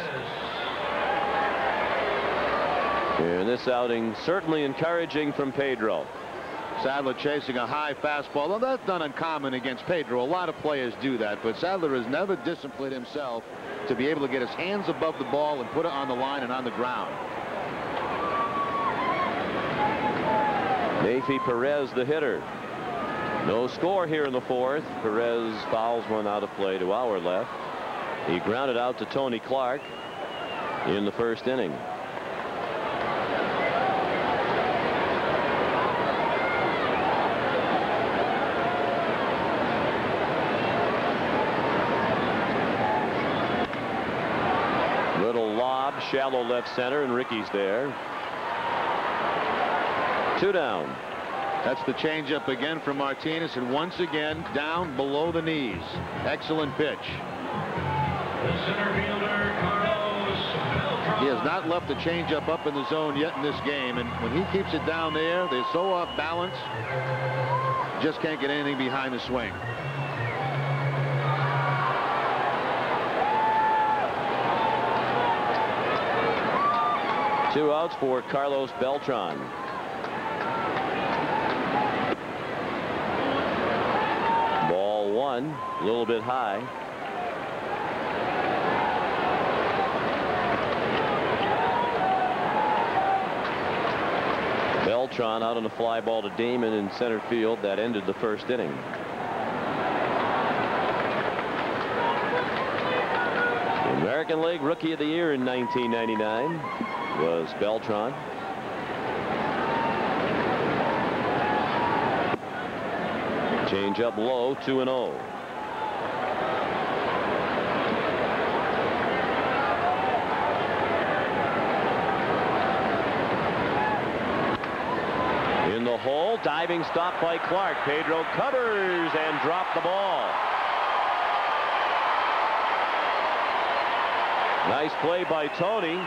And this outing certainly encouraging from Pedro. Sadler chasing a high fastball. Well, that's not uncommon against Pedro. A lot of players do that, but Sadler has never disciplined himself to be able to get his hands above the ball and put it on the line and on the ground. Nafy Perez, the hitter. No score here in the 4th. Perez fouls one out of play to our left. He grounded out to Tony Clark in the 1st inning. Shallow left center, and Ricky's there. 2 down. That's the changeup again from Martinez, and once again down below the knees. Excellent pitch. The center fielder, Carlos Beltran. He has not left the changeup up in the zone yet in this game, and when he keeps it down there, they're so off balance, just can't get anything behind the swing. Two outs for Carlos Beltran. 1, a little bit high. Beltran out on a fly ball to Damon in center field. That ended the first inning. The American League Rookie of the Year in 1999 was Beltran. Change up low, 2-0. In the hole, diving stop by Clark. Pedro covers and dropped the ball. Nice play by Tony.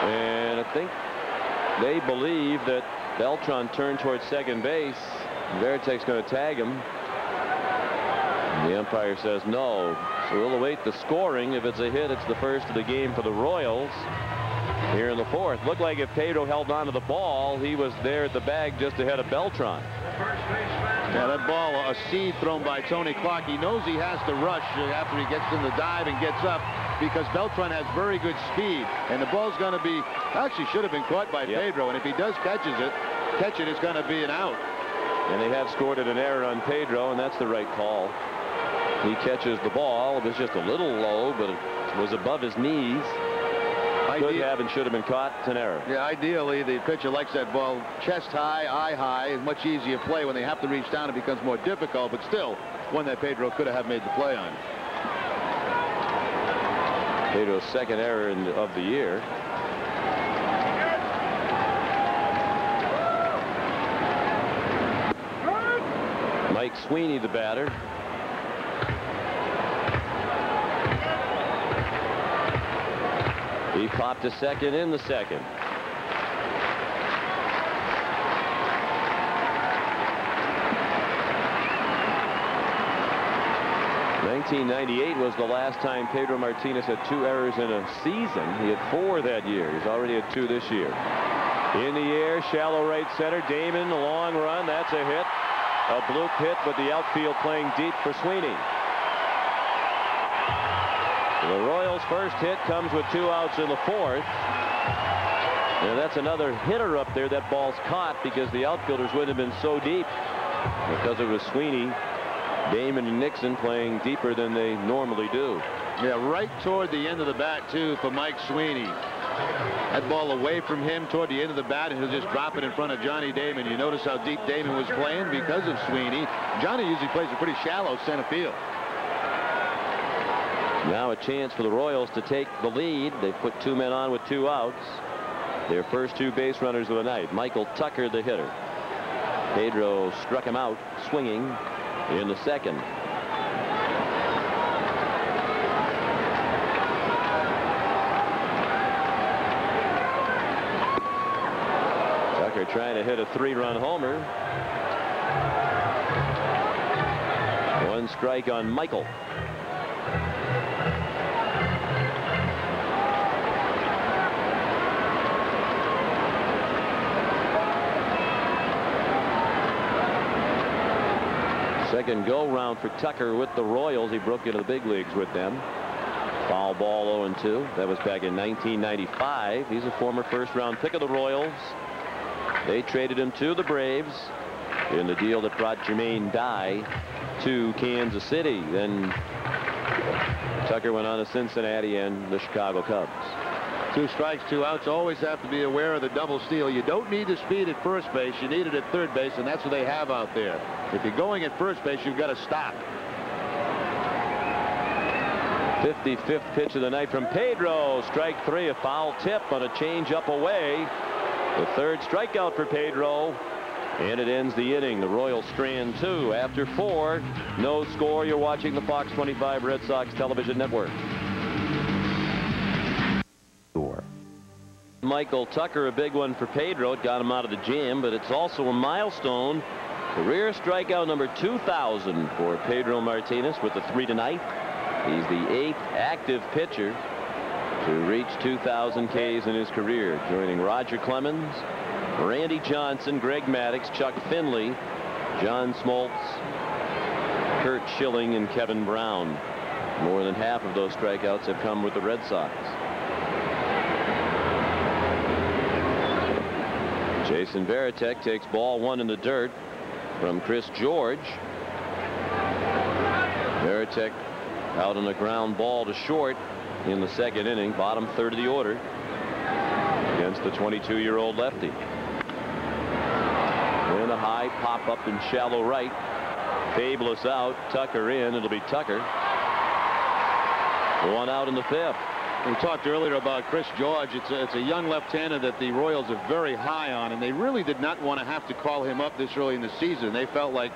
And I think they believe that Beltran turned towards second base. Veratech's going to tag him. The umpire says no. So we'll await the scoring. If it's a hit, it's the first of the game for the Royals here in the fourth. Looked like if Pedro held on to the ball, he was there at the bag just ahead of Beltran. Yeah, that ball, a seed thrown by Tony Clark. He knows he has to rush after he gets in the dive and gets up, because Beltran has very good speed, and the ball's going to be, actually should have been caught by Pedro, and if he does catch it, it's going to be an out. And they have scored an error on Pedro, and that's the right call. He catches the ball. It was just a little low, but it was above his knees. Could have and should have been caught. It's an error. Yeah, ideally the pitcher likes that ball chest high, eye high. Is much easier play. When they have to reach down, it becomes more difficult, but still one that Pedro could have made the play on. Pedro's second error of the year. Mike Sweeney, the batter. He popped to second in the second. '98 was the last time Pedro Martinez had 2 errors in a season. He had 4 that year. He's already had 2 this year. In the air, shallow right center. Damon, a long run. That's a hit. A bloop hit, but the outfield playing deep for Sweeney. The Royals' first hit comes with 2 outs in the fourth. And that's another hitter up there. That ball's caught because the outfielders wouldn't have been so deep, because it was Sweeney, Damon, and Nixon playing deeper than they normally do. Yeah, right toward the end of the bat, too, for Mike Sweeney. That ball away from him toward the end of the bat, and he'll just drop it in front of Johnny Damon. You notice how deep Damon was playing because of Sweeney. Johnny usually plays a pretty shallow center field. Now a chance for the Royals to take the lead. They put 2 men on with 2 outs. Their first 2 base runners of the night. Michael Tucker, the hitter. Pedro struck him out swinging in the second. Tucker trying to hit a 3-run homer. 1 strike on Michael. Second go-round for Tucker with the Royals. He broke into the big leagues with them. Foul ball, 0-2. That was back in 1995. He's a former first-round pick of the Royals. They traded him to the Braves in the deal that brought Jermaine Dye to Kansas City. Then Tucker went on to Cincinnati and the Chicago Cubs. 2 strikes, 2 outs. Always have to be aware of the double steal. You don't need the speed at first base. You need it at third base, and that's what they have out there. If you're going at first base, you've got to stop. 55th pitch of the night from Pedro. Strike 3, a foul tip on a change-up away. The 3rd strikeout for Pedro, and it ends the inning. The Royals strand 2 after 4. No score. You're watching the Fox 25 Red Sox television network. Michael Tucker, a big one for Pedro. It got him out of the jam, but it's also a milestone. Career strikeout number 2,000 for Pedro Martinez with the 3 tonight. He's the 8th active pitcher to reach 2,000 Ks in his career, joining Roger Clemens, Randy Johnson, Greg Maddox, Chuck Finley, John Smoltz, Kurt Schilling, and Kevin Brown. More than half of those strikeouts have come with the Red Sox. Jason Veratech takes ball 1 in the dirt from Chris George. Veratech out on a ground ball to short in the 2nd inning, bottom 3rd of the order, against the 22-year-old lefty. And a high pop up in shallow right. Fabulous out. Tucker in. It'll be Tucker. 1 out in the 5th. We talked earlier about Chris George. It's a young left-hander that the Royals are very high on, and they really did not want to have to call him up this early in the season. They felt like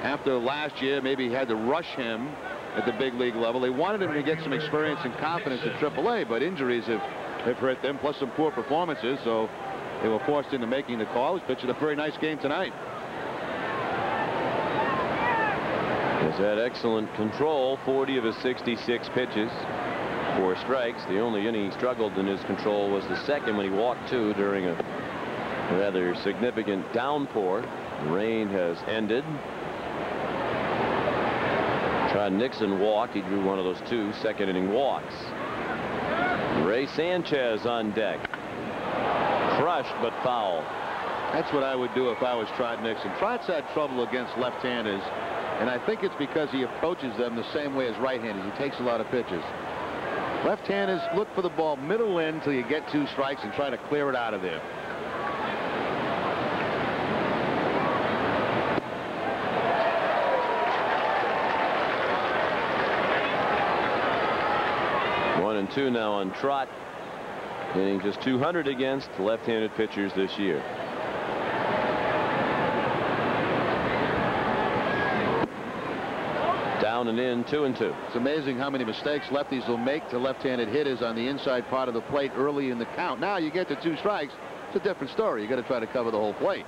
after last year, maybe had to rush him at the big league level. They wanted him to get some experience and confidence at AAA, but injuries have hurt them, plus some poor performances, so they were forced into making the call. He's pitching a very nice game tonight. He's had excellent control. 40 of his 66 pitches. 4 strikes. The only inning he struggled in his control was the 2nd, when he walked 2 during a rather significant downpour. The rain has ended. Todd Nixon walked. He drew one of those 2 2nd inning walks. Ray Sanchez on deck. Crushed but foul. That's what I would do if I was Trot Nixon. Trot's had trouble against left-handers, and I think it's because he approaches them the same way as right-handers. He takes a lot of pitches. Left-handers look for the ball middle in until you get 2 strikes and try to clear it out of there. One and 2 now on Trot, hitting just 200 against left-handed pitchers this year. Down and in, 2 and 2. It's amazing how many mistakes lefties will make to left-handed hitters on the inside part of the plate early in the count. Now you get to 2 strikes, it's a different story. You got to try to cover the whole plate.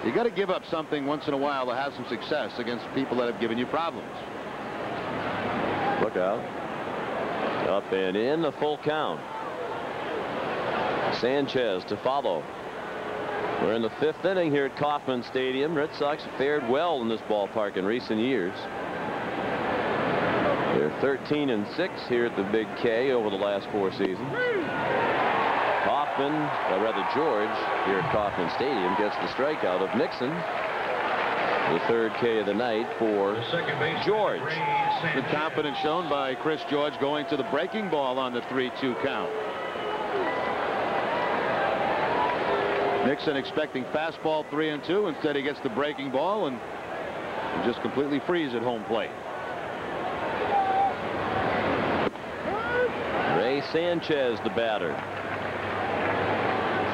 You got to give up something once in a while to have some success against people that have given you problems. Look out. Up and in, a full count. Sanchez to follow. We're in the 5th inning here at Kauffman Stadium. Red Sox have fared well in this ballpark in recent years. They're 13 and 6 here at the Big K over the last 4 seasons. Kauffman, or rather George, here at Kauffman Stadium gets the strikeout of Nixon. The 3rd K of the night for George. The confidence shown by Chris George going to the breaking ball on the 3-2 count. Nixon expecting fastball 3-2. Instead he gets the breaking ball and just completely freeze at home plate. Ray Sanchez, the batter.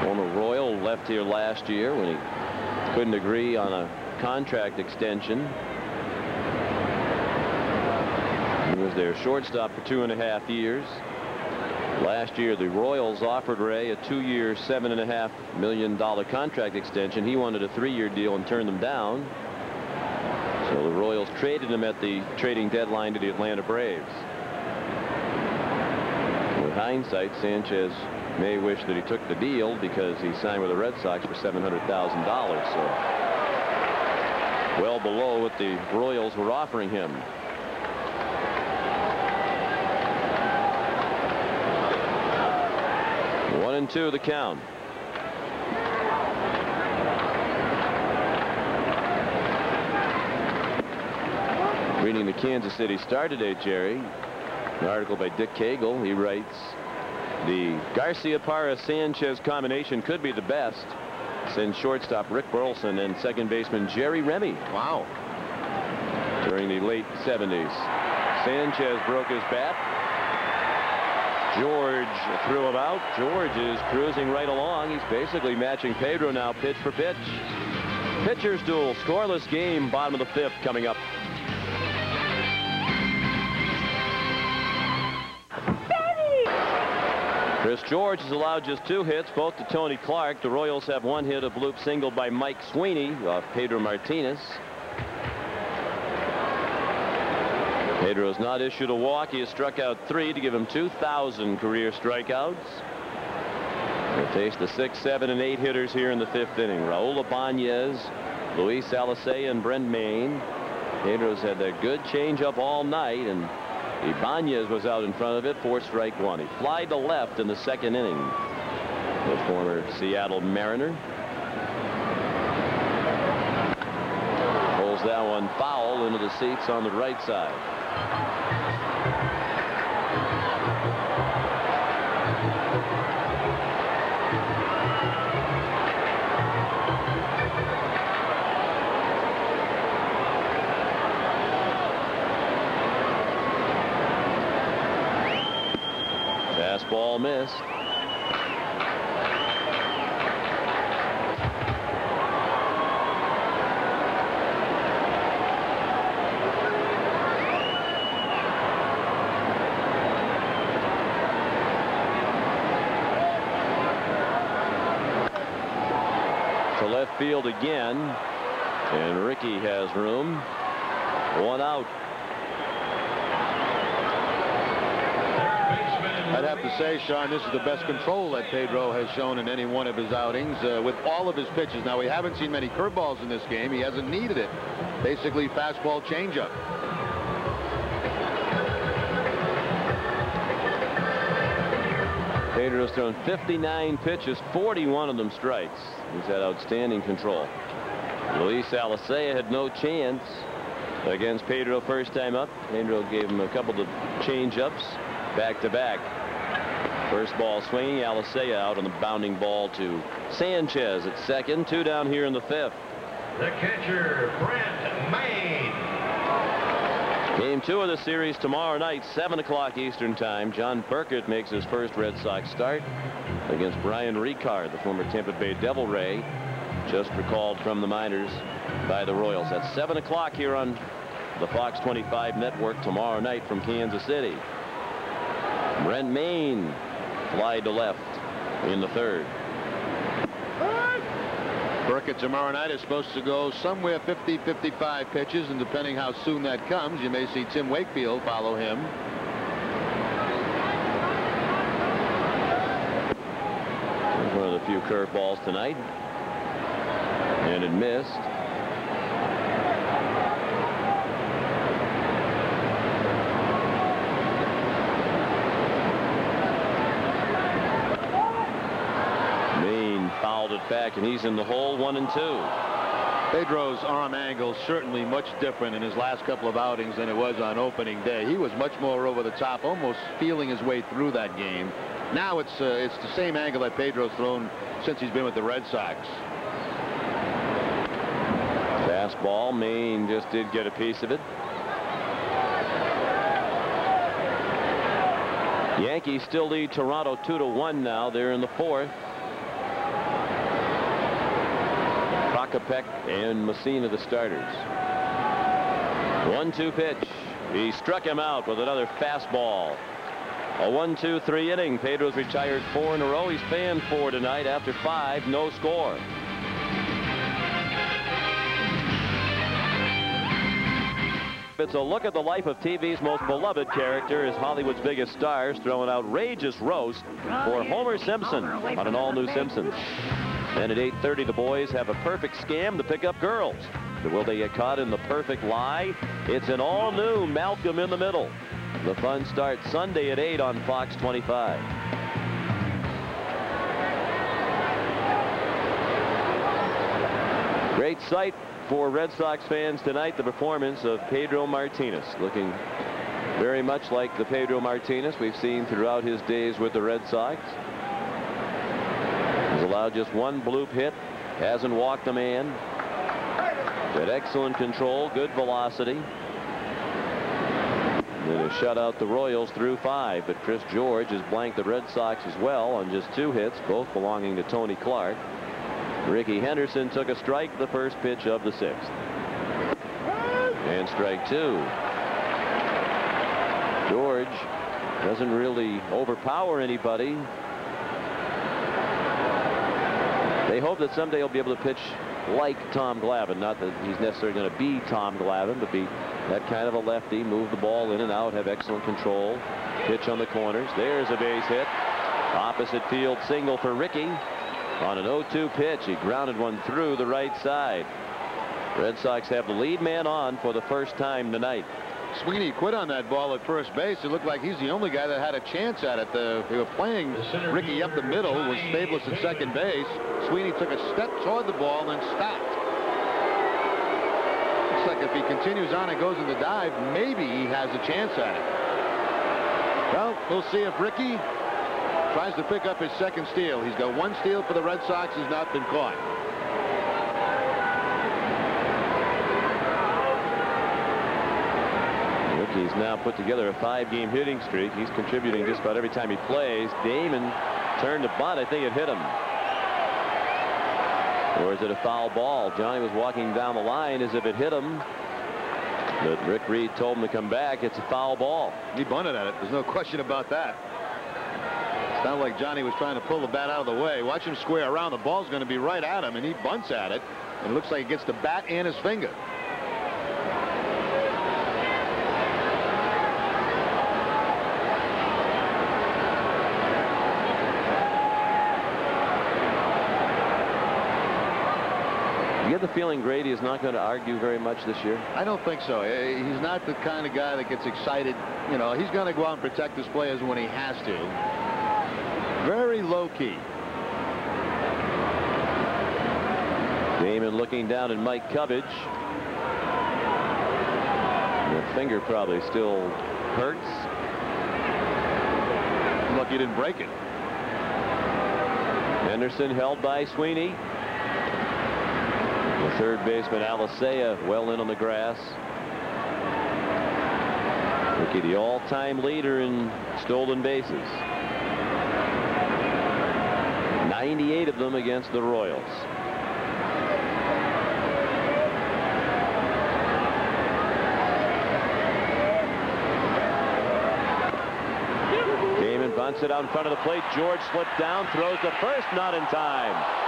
Former Royal, left here last year when he couldn't agree on a contract extension. He was their shortstop for 2.5 years. Last year the Royals offered Ray a 2-year $7.5 million contract extension. He wanted a 3-year deal and turned them down. So the Royals traded him at the trading deadline to the Atlanta Braves. With hindsight, Sanchez may wish that he took the deal because he signed with the Red Sox for $700,000. So well below what the Royals were offering him. One and 2 the count. Reading the Kansas City Star today, Jerry, an article by Dick Cagle. He writes, the Garcia-Parra-Sanchez combination could be the best since shortstop Rick Burleson and second baseman Jerry Remy. Wow. During the late 70s. Sanchez broke his bat. George threw him out. George is cruising right along. He's basically matching Pedro now, pitch for pitch. Pitchers duel, scoreless game, bottom of the 5th coming up. Chris George has allowed just 2 hits, both to Tony Clark. The Royals have 1 hit, a bloop single by Mike Sweeney off Pedro Martinez. Pedro has not issued a walk. He has struck out 3 to give him 2,000 career strikeouts. They face the 6, 7, and 8 hitters here in the 5th inning. Raul Ibanez, Luis Alicea and Brent Mayne. Pedro's had that good changeup all night, and Ibanez was out in front of it for strike one. He flied to left in the second inning. The former Seattle Mariner pulls that one foul into the seats on the right side. Fastball missed. To left field again, and Ricky has room. One out. I'd have to say, Sean, this is the best control that Pedro has shown in any one of his outings with all of his pitches. Now, we haven't seen many curveballs in this game. He hasn't needed it. Basically, fastball changeup. Pedro's thrown 59 pitches, 41 of them strikes. He's had outstanding control. Luis Alicea had no chance against Pedro first time up. Pedro gave him a couple of change-ups back-to-back. First ball swinging, Alicea out on the bounding ball to Sanchez at second. Two down here in the fifth. The catcher, Brent Mayne. Game 2 of the series tomorrow night, 7 o'clock Eastern time. John Burkett makes his first Red Sox start against Brian Ricard, the former Tampa Bay Devil Ray, just recalled from the minors by the Royals. At 7 o'clock here on the Fox 25 network tomorrow night from Kansas City. Brent Mayne fly to left in the third. Burkett tomorrow night is supposed to go somewhere 50-55 pitches, and depending how soon that comes, you may see Tim Wakefield follow him. Here's one of the few curveballs tonight, and it missed. Fouled it back, and he's in the hole. 1-2. Pedro's arm angle certainly much different in his last couple of outings than it was on opening day. He was much more over the top, almost feeling his way through that game. Now it's the same angle that Pedro's thrown since he's been with the Red Sox. Fastball. Mayne just did get a piece of it. Yankees still lead Toronto 2-1 now. They're in the fourth. Peck and Messina the starters. 1-2 pitch. He struck him out with another fastball. A 1-2-3 inning. Pedro's retired 4 in a row. He's fanned 4 tonight after 5. No score. It's a look at the life of TV's most beloved character as Hollywood's biggest stars throw an outrageous roast for Homer Simpson on an all-new Simpsons. Then at 8:30, the boys have a perfect scam to pick up girls. But will they get caught in the perfect lie? It's an all-new Malcolm in the Middle. The fun starts Sunday at 8 on Fox 25. Great sight for Red Sox fans tonight, the performance of Pedro Martinez, looking very much like the Pedro Martinez we've seen throughout his days with the Red Sox. He's allowed just one bloop hit, hasn't walked a man. Had excellent control, good velocity. They have shut out the Royals through 5, but Chris George has blanked the Red Sox as well on just 2 hits, both belonging to Tony Clark. Ricky Henderson took a strike the first pitch of the 6th. And strike 2. George doesn't really overpower anybody. They hope that someday he'll be able to pitch like Tom Glavine. Not that he's necessarily going to be Tom Glavine, but be that kind of a lefty, move the ball in and out, have excellent control, pitch on the corners. There's a base hit. Opposite field single for Ricky. On an 0-2 pitch, he grounded one through the right side. Red Sox have the lead man on for the first time tonight. Sweeney quit on that ball at first base. It looked like he's the only guy that had a chance at it. They were playing Ricky up the middle. It was Fabulous at second base. Sweeney took a step toward the ball and then stopped. Looks like if he continues on and goes in the dive, maybe he has a chance at it. Well, we'll see if Ricky tries to pick up his second steal. He's got one steal for the Red Sox. Has not been caught. He's now put together a 5-game hitting streak. He's contributing just about every time he plays. Damon turned the bunt. I think it hit him. Or is it a foul ball? Johnny was walking down the line as if it hit him. But Rick Reed told him to come back. It's a foul ball. He bunted at it. There's no question about that. Sounded like Johnny was trying to pull the bat out of the way. Watch him square around. The ball's going to be right at him, and he bunts at it. And it looks like he gets the bat and his finger. You get the feeling Grady is not going to argue very much this year? I don't think so. He's not the kind of guy that gets excited. You know, he's going to go out and protect his players when he has to. Very low key. Damon looking down at Mike Cubbage. The finger probably still hurts. Lucky he didn't break it. Henderson held by Sweeney. The third baseman Alicea well in on the grass. Ricky, the all-time leader in stolen bases. 98 of them against the Royals. Damon bunts it out in front of the plate. George slipped down, throws to first, not in time.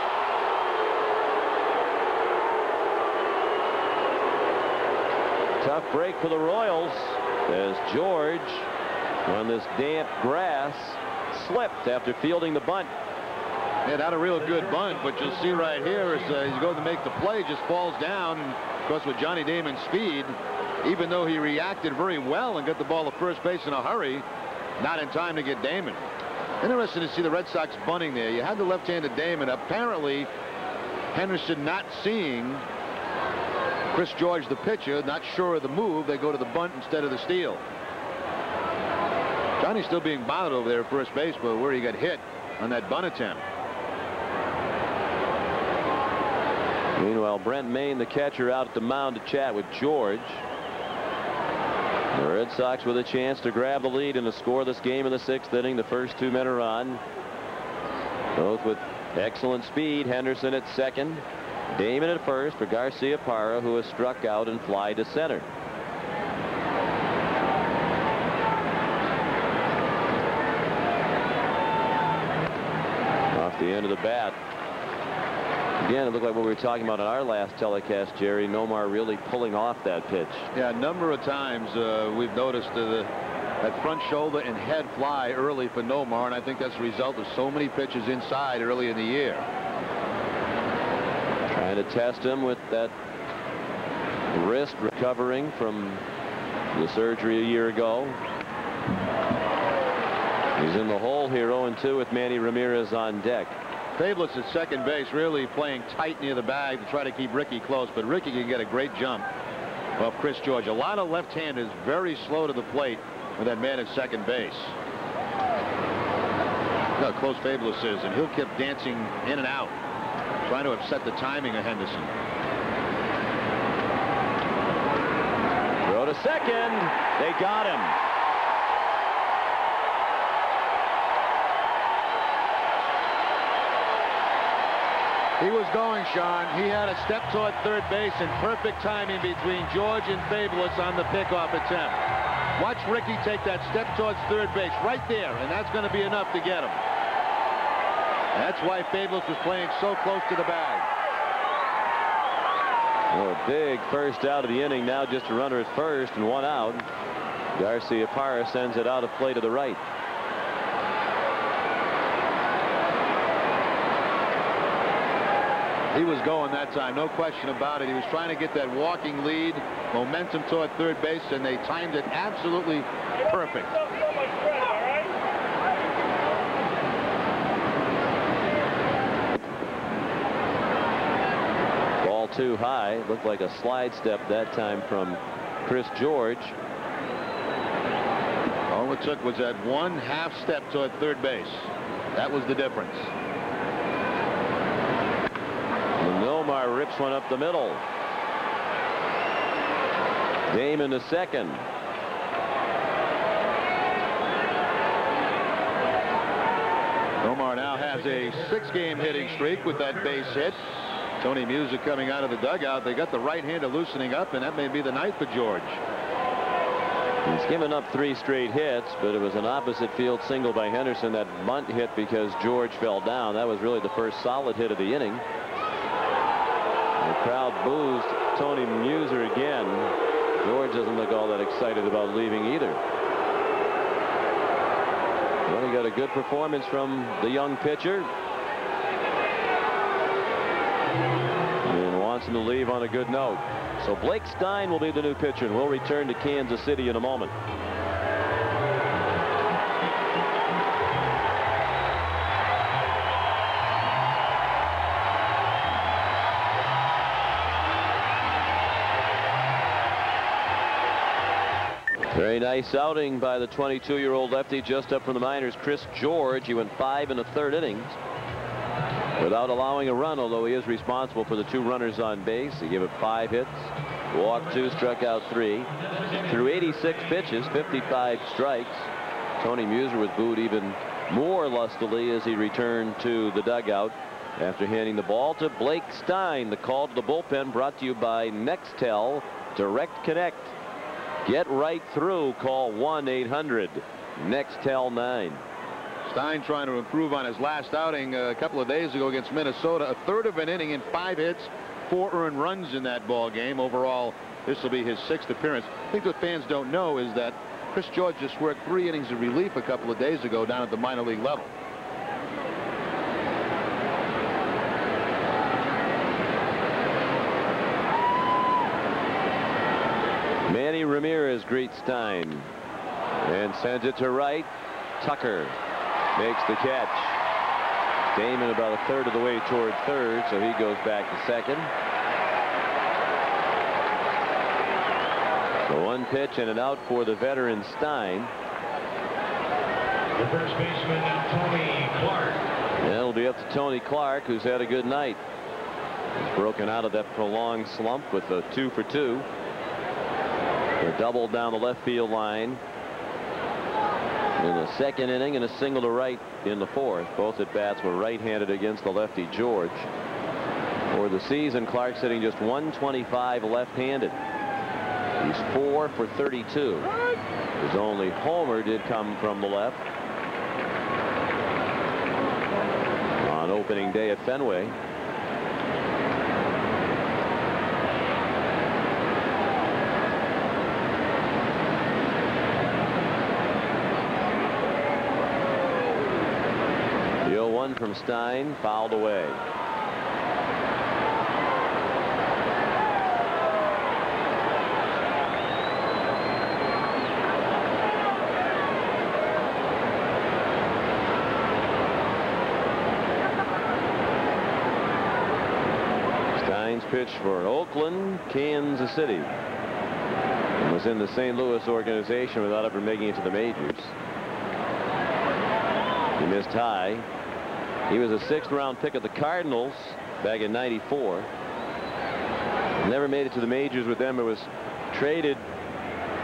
Tough break for the Royals as George, on this damp grass, slipped after fielding the bunt. It had a real good bunt, but you'll see right here as he's going to make the play, just falls down. And of course, with Johnny Damon's speed, even though he reacted very well and got the ball to first base in a hurry, not in time to get Damon. Interesting to see the Red Sox bunting there. You had the left-handed Damon. Apparently, Henderson not seeing Chris George, the pitcher, not sure of the move. They go to the bunt instead of the steal. Johnny's still being bothered over there at first base, but where he got hit on that bunt attempt. Meanwhile, Brent Mayne, the catcher, out at the mound to chat with George. The Red Sox with a chance to grab the lead and to score this game in the 6th inning. The first 2 men are on, both with excellent speed. Henderson at second, Damon at first for Garcia Parra, who has struck out and fly to center. Off the end of the bat. Again, it looked like what we were talking about in our last telecast, Jerry. Nomar really pulling off that pitch. Yeah, a number of times we've noticed that front shoulder and head fly early for Nomar, and I think that's the result of so many pitches inside early in the year. Trying to test him with that wrist recovering from the surgery a year ago. He's in the hole here, 0-2 with Manny Ramirez on deck. Fabulous at second base, really playing tight near the bag to try to keep Ricky close, but Ricky can get a great jump off Chris George. A lot of left-handers very slow to the plate with that man at second base. Look how close Fabulous is, and he'll keep dancing in and out, trying to upset the timing of Henderson. Throw to second. They got him. He was going, Sean. He had a step toward third base and perfect timing between George and Fabulous on the pickoff attempt. Watch Ricky take that step towards third base right there, and that's going to be enough to get him. That's why Fabulous was playing so close to the bag. Oh, a big first out of the inning. Now just a runner at first and 1 out. Garcia Parra sends it out of play to the right. He was going that time, no question about it. He was trying to get that walking lead, momentum toward third base, and they timed it absolutely perfect. Ball too high. Looked like a slide step that time from Chris George. All it took was that one half step toward third base. That was the difference. Nomar rips one up the middle. Damon to second. Nomar now has a 6-game hitting streak with that base hit. Tony Music coming out of the dugout. They got the right-hander loosening up, and that may be the night for George. He's given up 3 straight hits, but it was an opposite field single by Henderson. That bunt hit because George fell down. That was really the first solid hit of the inning. The crowd boos Tony Muser again. George doesn't look all that excited about leaving either. Well, he got a good performance from the young pitcher. And wants him to leave on a good note. So Blake Stein will be the new pitcher, and we'll return to Kansas City in a moment. Very nice outing by the 22-year-old lefty, just up from the minors, Chris George. He went 5 1/3 innings without allowing a run, although he is responsible for the 2 runners on base. He gave up 5 hits, walked 2, struck out 3, threw 86 pitches, 55 strikes. Tony Muser was booed even more lustily as he returned to the dugout after handing the ball to Blake Stein. The call to the bullpen brought to you by Nextel Direct Connect. Get right through. Call 1-800-NEXTEL-9. Stein trying to improve on his last outing a couple of days ago against Minnesota. 1/3 of an inning in 5 hits, 4 earned runs in that ball game. Overall, this will be his 6th appearance. I think what fans don't know is that Chris George just worked 3 innings of relief a couple of days ago down at the minor league level. Manny Ramirez greets Stein and sends it to right. Tucker makes the catch. Damon about 1/3 of the way toward third, so he goes back to second. So 1 pitch and an out for the veteran Stein. The first baseman, Tony Clark. And it'll be up to Tony Clark, who's had a good night. He's broken out of that prolonged slump with a 2 for 2. A double down the left field line in the 2nd inning and a single to right in the 4th. Both at bats were right-handed against the lefty George. For the season, Clark's hitting just .125 left-handed. He's 4 for 32. His only homer did come from the left on opening day at Fenway. From Stein, fouled away. Stein's pitch for Oakland, Kansas City. And was in the St. Louis organization without ever making it to the majors. He missed high. He was a 6th-round pick of the Cardinals back in '94. Never made it to the majors with them. It was traded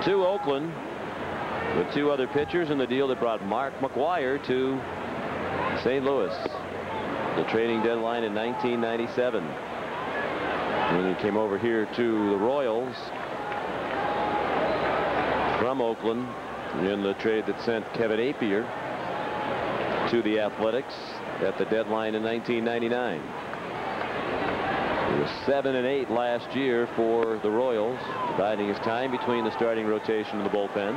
to Oakland with 2 other pitchers in the deal that brought Mark McGwire to St. Louis. The trading deadline in 1997. When he came over here to the Royals from Oakland in the trade that sent Kevin Appier to the Athletics at the deadline in 1999. He was 7 and 8 last year for the Royals, dividing his time between the starting rotation and the bullpen.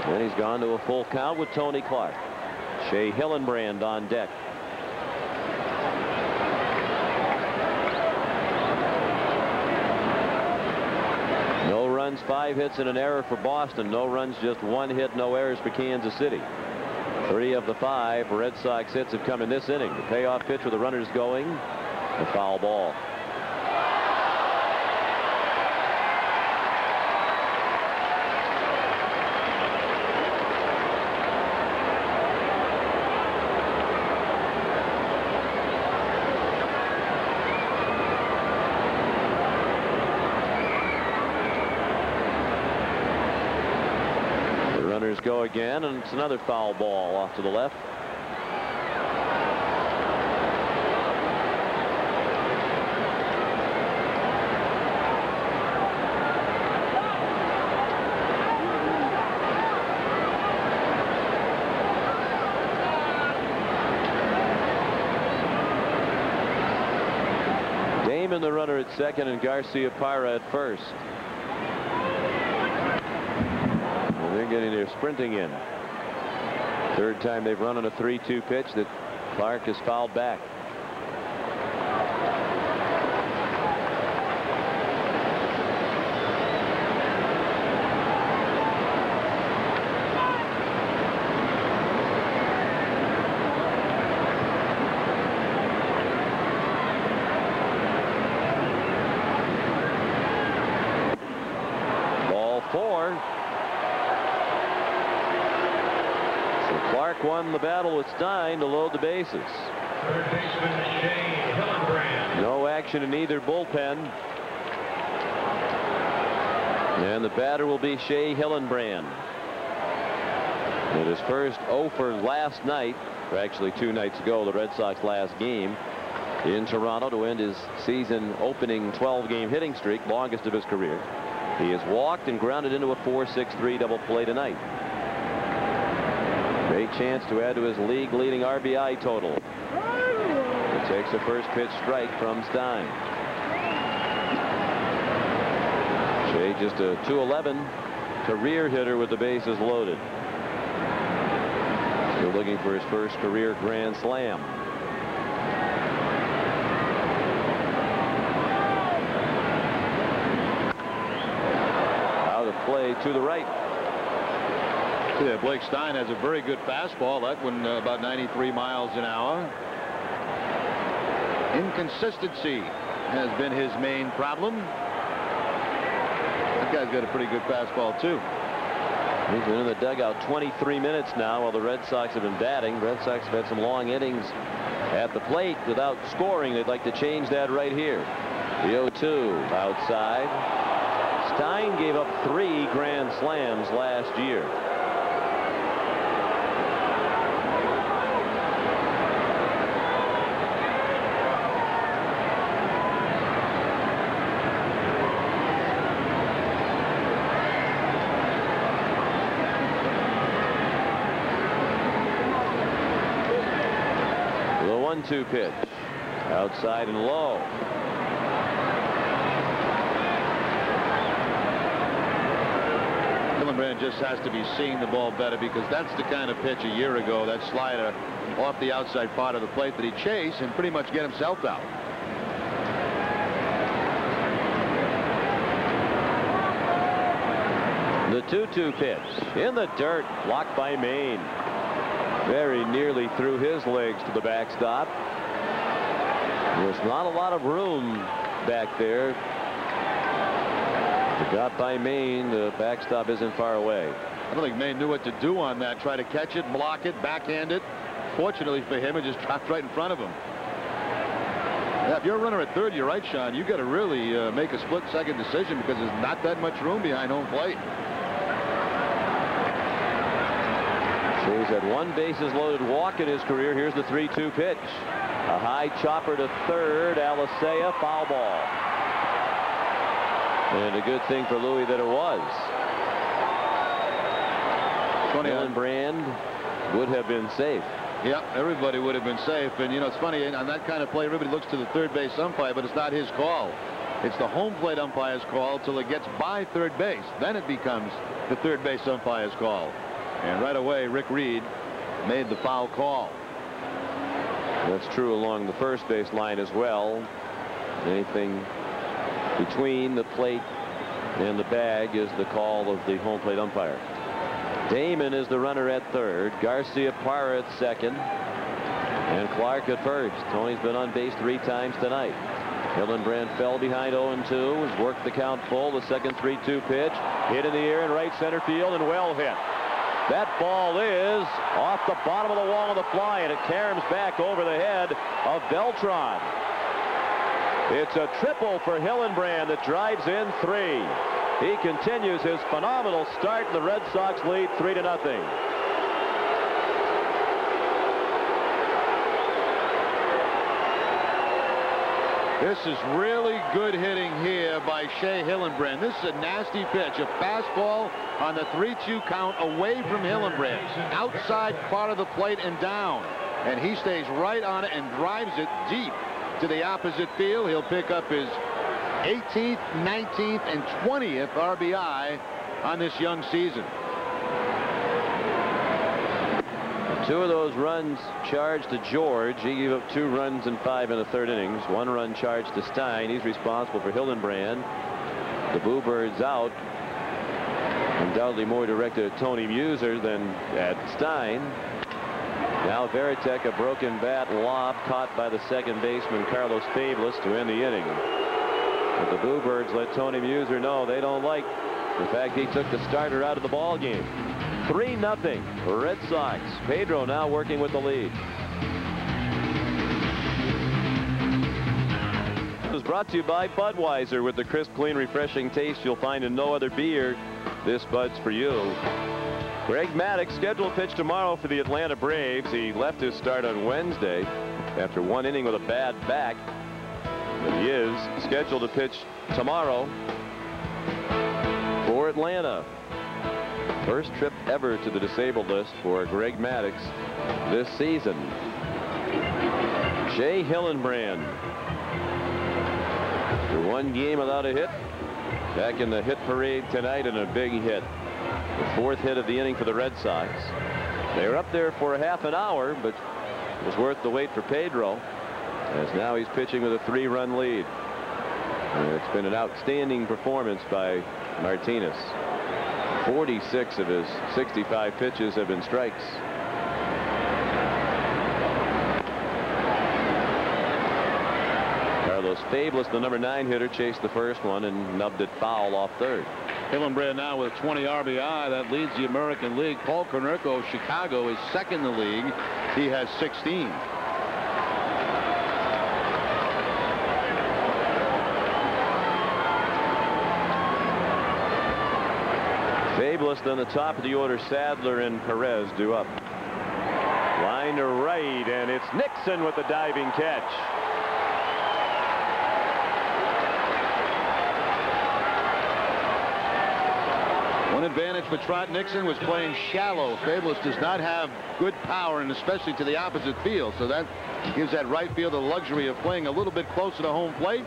And he's gone to a full count with Tony Clark. Shea Hillenbrand on deck. runs, 5 hits, and an error for Boston. No runs, just 1 hit, no errors for Kansas City. 3 of the 5 Red Sox hits have come in this inning. The payoff pitch with the runners going. A foul ball. Go again, and it's another foul ball off to the left. Damon the runner at second and Garcia Parra at first. They're getting their sprinting in. Third time they've run on a 3-2 pitch that Clark has fouled back. Ball 4. Clark won the battle with Stein to load the bases. Third baseman Shea Hillenbrand. No action in either bullpen. And the batter will be Shea Hillenbrand. It is first 0 for last night, or actually 2 nights ago, the Red Sox last game in Toronto to end his season opening 12-game hitting streak, longest of his career. He has walked and grounded into a 4-6-3 double play tonight. Great chance to add to his league-leading RBI total. It takes a first pitch strike from Stein. Shea just a .211 career hitter with the bases loaded. Still looking for his first career grand slam. Out of play to the right. Yeah, Blake Stein has a very good fastball. That one about 93 miles an hour. Inconsistency has been his main problem. That guy's got a pretty good fastball too. He's been in the dugout 23 minutes now while the Red Sox have been batting. Red Sox have had some long innings at the plate without scoring. They'd like to change that right here. The 0-2 outside. Stein gave up 3 grand slams last year. The 1-2 pitch. Outside and low. Hillenbrand just has to be seeing the ball better, because that's the kind of pitch a year ago, that slider off the outside part of the plate that he chased and pretty much get himself out. The 2-2 pitch in the dirt, blocked by Maine. Very nearly threw his legs to the backstop. There's not a lot of room back there. Got by Maine. The backstop isn't far away. I don't think Maine knew what to do on that. Try to catch it, block it, backhand it. Fortunately for him, it just dropped right in front of him. Yeah, if you're a runner at third, you're right, Sean. You got to really make a split-second decision, because there's not that much room behind home plate. Shea's had 1 bases loaded walk in his career. Here's the 3-2 pitch. A high chopper to third. Alicea, foul ball. And a good thing for Louis that it was. Hillenbrand would have been safe. Yeah, everybody would have been safe. And, you know, it's funny, on that kind of play, everybody looks to the third base umpire, but it's not his call. It's the home plate umpire's call till it gets by third base. Then it becomes the third base umpire's call. And right away, Rick Reed made the foul call. That's true along the first base line as well. Anything between the plate And the bag is the call of the home plate umpire. Damon is the runner at third. Garcia Parra at second. And Clark at first. Tony's been on base 3 times tonight. Hillenbrand fell behind 0-2. Has worked the count full. The second 3-2 pitch. Hit in the air in right center field and well hit. That ball is off the bottom of the wall of the fly, and it caroms back over the head of Beltran. It's a triple for Hillenbrand that drives in 3. He continues his phenomenal start, and the Red Sox lead 3-0. This is really good hitting here by Shea Hillenbrand. This is a nasty pitch. A fastball on the 3-2 count away from Hillenbrand. Outside part of the plate and down. And he stays right on it and drives it deep to the opposite field. He'll pick up his 18th, 19th, and 20th RBI on this young season. 2 of those runs charged to George. He gave up 2 runs in 5 1/3 innings. 1 run charged to Stein. He's responsible for Hillenbrand. The Bluebirds out. Undoubtedly more directed at Tony Muser than at Stein. Now Veratech, a broken bat lob caught by the second baseman Carlos Fabulous to end the inning. But the Bluebirds let Tony Muser know they don't like the fact he took the starter out of the ball game. 3-0 Red Sox. Pedro now working with the lead. This was brought to you by Budweiser. With the crisp, clean, refreshing taste you'll find in no other beer. This Bud's for you. Greg Maddox scheduled to pitch tomorrow for the Atlanta Braves. He left his start on Wednesday after 1 inning with a bad back. But he is scheduled to pitch tomorrow for Atlanta. First trip ever to the disabled list for Greg Maddox this season. Shea Hillenbrand. After 1 game without a hit, back in the hit parade tonight, and a big hit. The 4th hit of the inning for the Red Sox. They were up there for a half an hour, but it was worth the wait for Pedro, as now he's pitching with a 3-run lead. And it's been an outstanding performance by Martinez. 46 of his 65 pitches have been strikes. Carlos Fabulous, the number 9 hitter, chased the first one and nubbed it foul off third. Hillenbrand now with 20 RBI. That leads the American League. Paul Konerko of Chicago is second in the league. He has 16. Fabulous, then the top of the order, Sadler and Perez due up. Line to right, and it's Nixon with the diving catch. One advantage for Trot Nixon was playing shallow. Fabulous does not have good power, and especially to the opposite field, so that gives that right field the luxury of playing a little bit closer to home plate,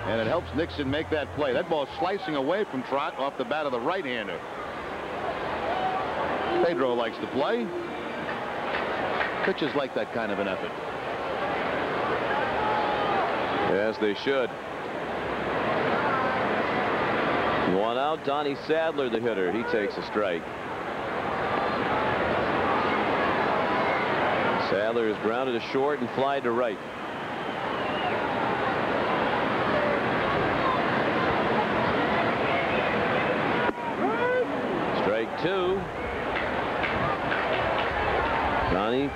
and it helps Nixon make that play. That ball slicing away from Trot off the bat of the right-hander. Pedro likes to play. Pitchers like that kind of an effort. As they should. 1 out. Donnie Sadler, the hitter. He takes a strike. Sadler is grounded to short and fly to right. Strike 2. Donnie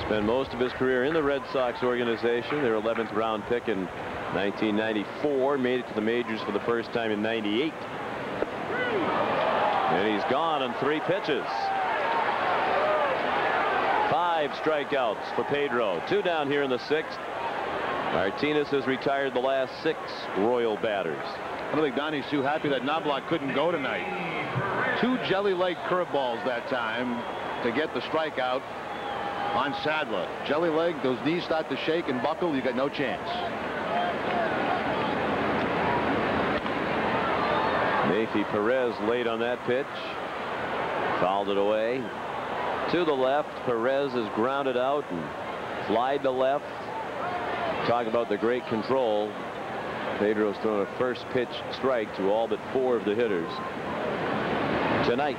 spent most of his career in the Red Sox organization. Their 11th round pick in 1994. Made it to the majors for the first time in '98. And he's gone on 3 pitches. 5 strikeouts for Pedro. 2 down here in the 6th. Martinez has retired the last 6 Royal batters. I don't think Donnie's too happy that Knobloch couldn't go tonight. 2 jelly leg curveballs that time to get the strikeout on Sadler. Jelly leg, those knees start to shake and buckle, you got no chance. Mayfi Perez late on that pitch. Fouled it away. To the left, Perez is grounded out and flied to left. Talk about the great control Pedro's thrown a first pitch strike to all but 4 of the hitters tonight.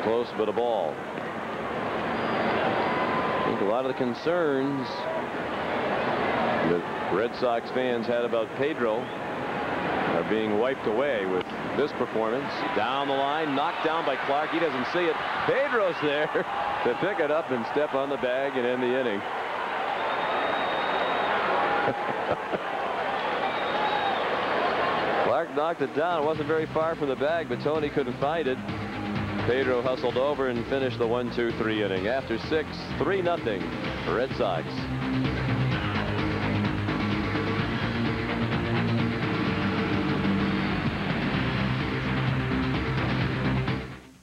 Close, but a ball. I think a lot of the concerns that Red Sox fans had about Pedro are being wiped away with this performance. Down the line, knocked down by Clark. He doesn't see it. Pedro's there to pick it up and step on the bag and end the inning. Clark knocked it down. It wasn't very far from the bag, but Tony couldn't find it. Pedro hustled over and finished the 1-2-3 inning. After 6, 3-0 Red Sox.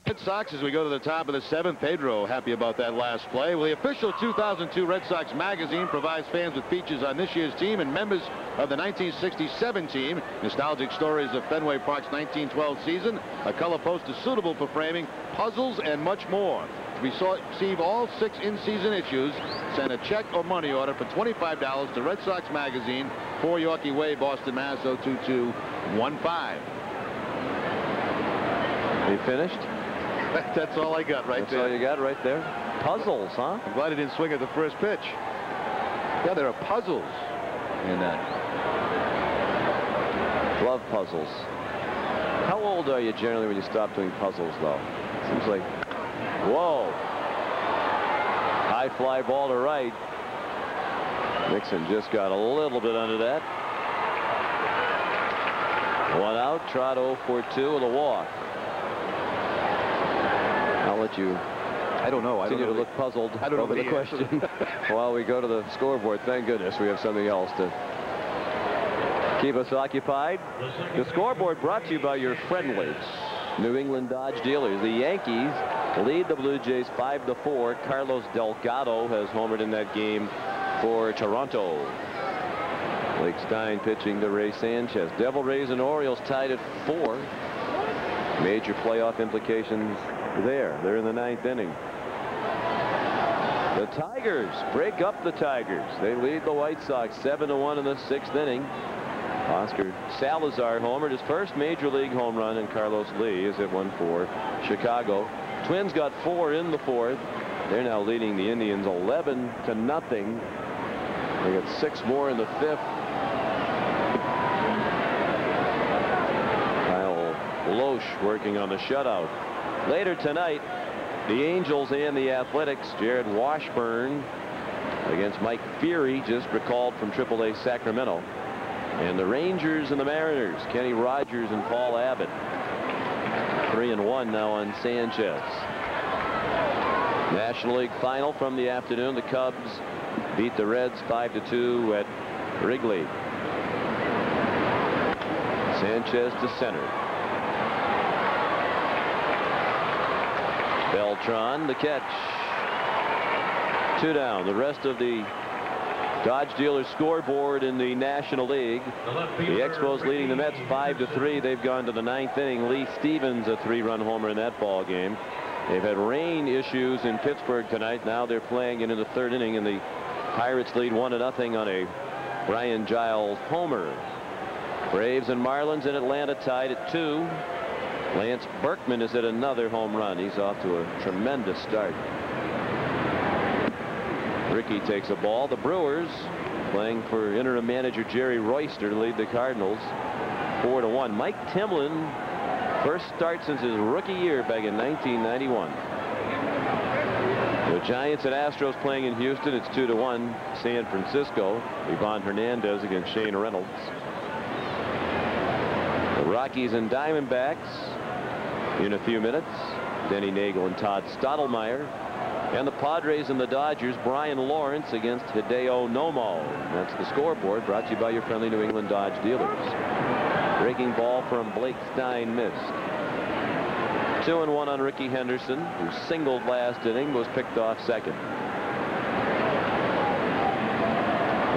Red Sox as we go to the top of the 7th. Pedro happy about that last play. Well, the official 2002 Red Sox magazine provides fans with features on this year's team and members of the 1967 team. Nostalgic stories of Fenway Park's 1912 season, a color poster suitable for framing, puzzles, and much more. To receive all 6 in-season issues, send a check or money order for $25 to Red Sox Magazine, 4 Yorkie Way, Boston, Mass. 02215. He finished? That's all I got right That's there. all you got right there? Puzzles, huh? I'm glad he didn't swing at the first pitch. Yeah, there are puzzles in that. Love puzzles. How old are you generally when you stop doing puzzles, though? Seems like, whoa. High fly ball to right. Nixon just got a little bit under that. 1 out. Trot 0 for 2 with a walk. I'll let you. I don't know. Continue to look puzzled over the question while we go to the scoreboard. Thank goodness we have something else to keep us occupied. The scoreboard brought to you by your friendly New England Dodge dealers. The Yankees lead the Blue Jays 5-4. Carlos Delgado has homered in that game for Toronto. Blake Stein pitching to Ray Sanchez. Devil Rays and Orioles tied at 4. Major playoff implications there. They're in the 9th inning. The Tigers break up the Tigers. They lead the White Sox 7-1 in the 6th inning. Oscar Salazar homered his first major league home run, and Carlos Lee is at 1 for Chicago. Twins got 4 in the 4th. They're now leading the Indians 11-0. They got 6 more in the 5th. Kyle Loesch working on the shutout. Later tonight, the Angels and the Athletics. Jared Washburn against Mike Fury, just recalled from AAA Sacramento. And the Rangers and the Mariners, Kenny Rogers and Paul Abbott. 3-1 now on Sanchez. National League final from the afternoon. The Cubs beat the Reds 5-2 at Wrigley. Sanchez to center. Beltran the catch. 2 down. The rest of the Dodge dealers scoreboard in the National League. The Expos leading the Mets 5-3. They've gone to the 9th inning. Lee Stevens a 3-run homer in that ball game. They've had rain issues in Pittsburgh tonight. Now they're playing into the 3rd inning, and the Pirates lead 1-0 on a Brian Giles homer. Braves and Marlins in Atlanta tied at 2. Lance Berkman is at another home run. He's off to a tremendous start. Rickey takes a ball. The Brewers, playing for interim manager Jerry Royster, lead the Cardinals 4-1. Mike Timlin, first start since his rookie year back in 1991. The Giants and Astros playing in Houston. It's 2-1. San Francisco. Ivan Hernandez against Shane Reynolds. The Rockies and Diamondbacks in a few minutes. Denny Nagel and Todd Stottlemyre. And the Padres and the Dodgers, Brian Lawrence against Hideo Nomo. That's the scoreboard, brought to you by your friendly New England Dodge dealers. Breaking ball from Blake Stein missed. 2-1 on Ricky Henderson, who singled last inning, was picked off second.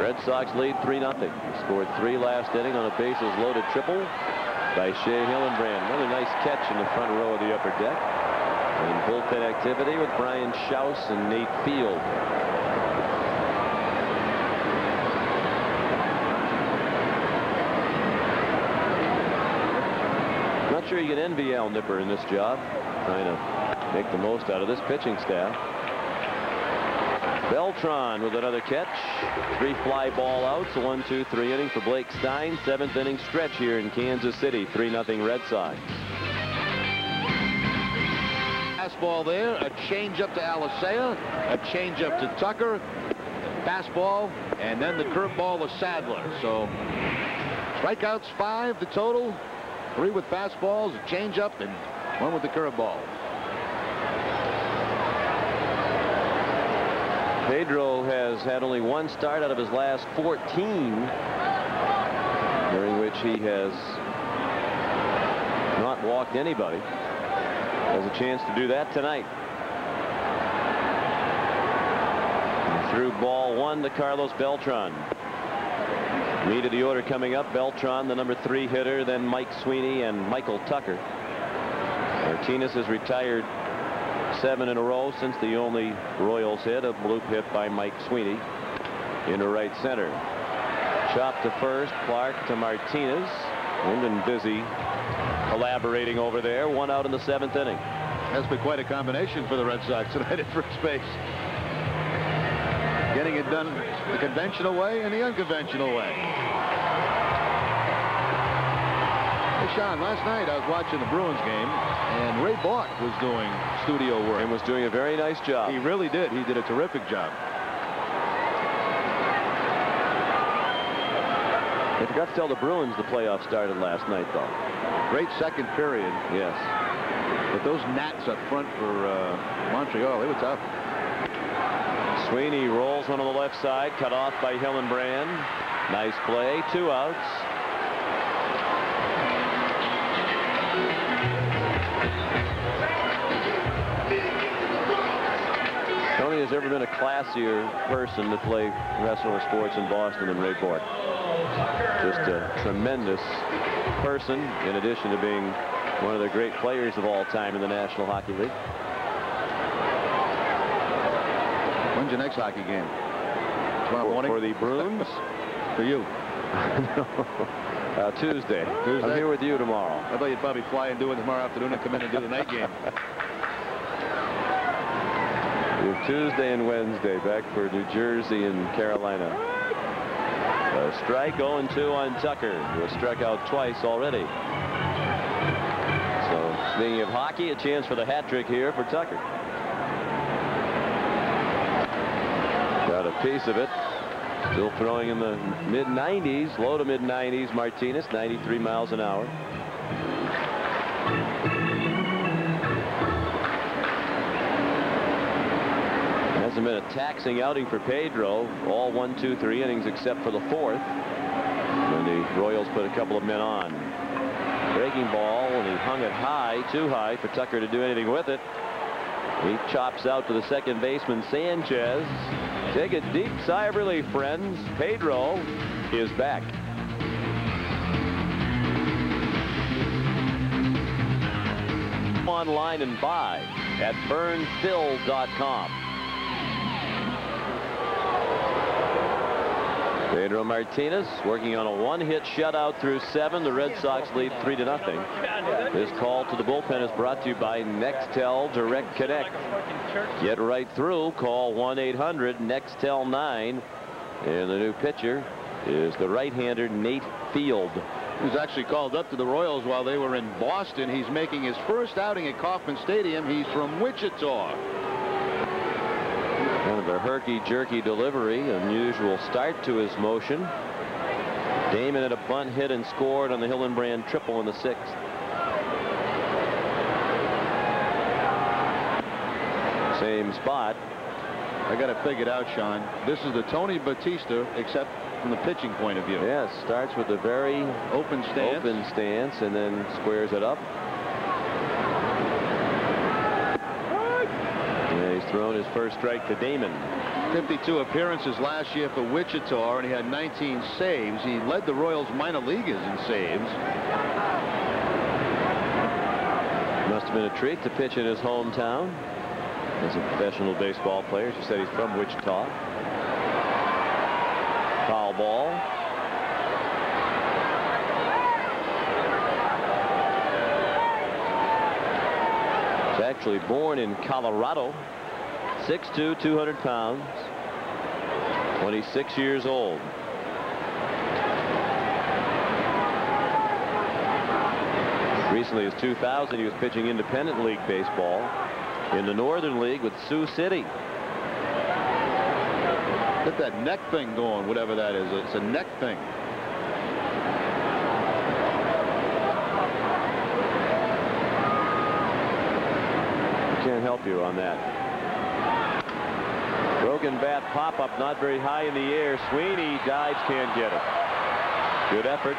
Red Sox lead 3-0. He scored 3 last inning on a bases loaded triple by Shea Hillenbrand. Another nice catch in the front row of the upper deck. And bullpen activity with Brian Schaus and Nate Field. Not sure you can envy Al Nipper in this job, trying to make the most out of this pitching staff. Beltran with another catch. 3 fly ball outs. A 1-2-3 inning for Blake Stein. 7th inning stretch here in Kansas City. 3-0 Red Sox. Fastball there. A changeup to Alicea. A changeup to Tucker. Fastball. And then the curveball to Sadler. So strikeouts 5 the total. 3 with fastballs, a changeup, and 1 with the curveball. Pedro has had only 1 start out of his last 14, during which he has not walked anybody. Has a chance to do that tonight. And through ball 1 to Carlos Beltran. Lead of the order coming up. Beltran, the number 3 hitter, then Mike Sweeney and Michael Tucker. Martinez has retired 7 in a row since the only Royals hit, a bloop hit by Mike Sweeney into right center. Chop to first, Clark to Martinez. Linden busy collaborating over there. 1 out in the 7th inning. That's been quite a combination for the Red Sox tonight at first base. Getting it done the conventional way and the unconventional way. Hey, Sean, last night I was watching the Bruins game, and Ray Bork was doing studio work. And was doing a very nice job. He really did. He did a terrific job. I forgot to tell the Bruins the playoffs started last night, though. Great second period. Yes. But those Nats up front for Montreal, they were tough. Sweeney rolls one on the left side, cut off by Hillenbrand. Nice play, 2 outs. Tony has ever been a classier person to play wrestling sports in Boston than Ray Bork. Just a tremendous person, in addition to being one of the great players of all time in the National Hockey League. When's your next hockey game? Tomorrow morning? For the Bruins? For you. Tuesday. I'm here with you tomorrow. I thought you'd probably fly and do it tomorrow afternoon and come in and do the night game. We have Tuesday and Wednesday back for New Jersey and Carolina. A strike, 0-2 on Tucker, who has struck out twice already. So, speaking of hockey, a chance for the hat trick here for Tucker. Got a piece of it. Still throwing in the mid-90s, low to mid-90s. Martinez, 93 miles an hour. Hasn't been a taxing outing for Pedro. All 1, 2, 3 innings except for the 4th, when the Royals put a couple of men on. Breaking ball, and he hung it high, too high for Tucker to do anything with it. He chops out to the second baseman, Sanchez. Take a deep sigh of relief, friends. Pedro is back. Online and buy at burnfill.com. Pedro Martinez working on a 1-hit shutout through 7. The Red Sox lead 3-0. This call to the bullpen is brought to you by Nextel Direct Connect. Get right through. Call 1-800-NEXTEL-9. And the new pitcher is the right-hander Nate Field. He was actually called up to the Royals while they were in Boston. He's making his first outing at Kauffman Stadium. He's from Wichita. Kind of a herky-jerky delivery. Unusual start to his motion. Damon had a bunt hit and scored on the Hillenbrand triple in the 6th. Same spot. I got it figured out, Sean. This is the Tony Bautista, except from the pitching point of view. Yes, starts with a very open stance and then squares it up. And he's thrown his first strike to Damon. 52 appearances last year for Wichita, and he had 19 saves. He led the Royals minor leaguers in saves. Must have been a treat to pitch in his hometown as a professional baseball player. She said he's from Wichita. Foul ball. actually born in Colorado. 6'2", 200 pounds. 26 years old. Recently, as 2000, he was pitching independent league baseball in the Northern League with Sioux City. Get that neck thing going, whatever that is. It's a neck thing. Can't help you on that. Broken bat pop-up, not very high in the air. Sweeney dives, can't get it. Good effort.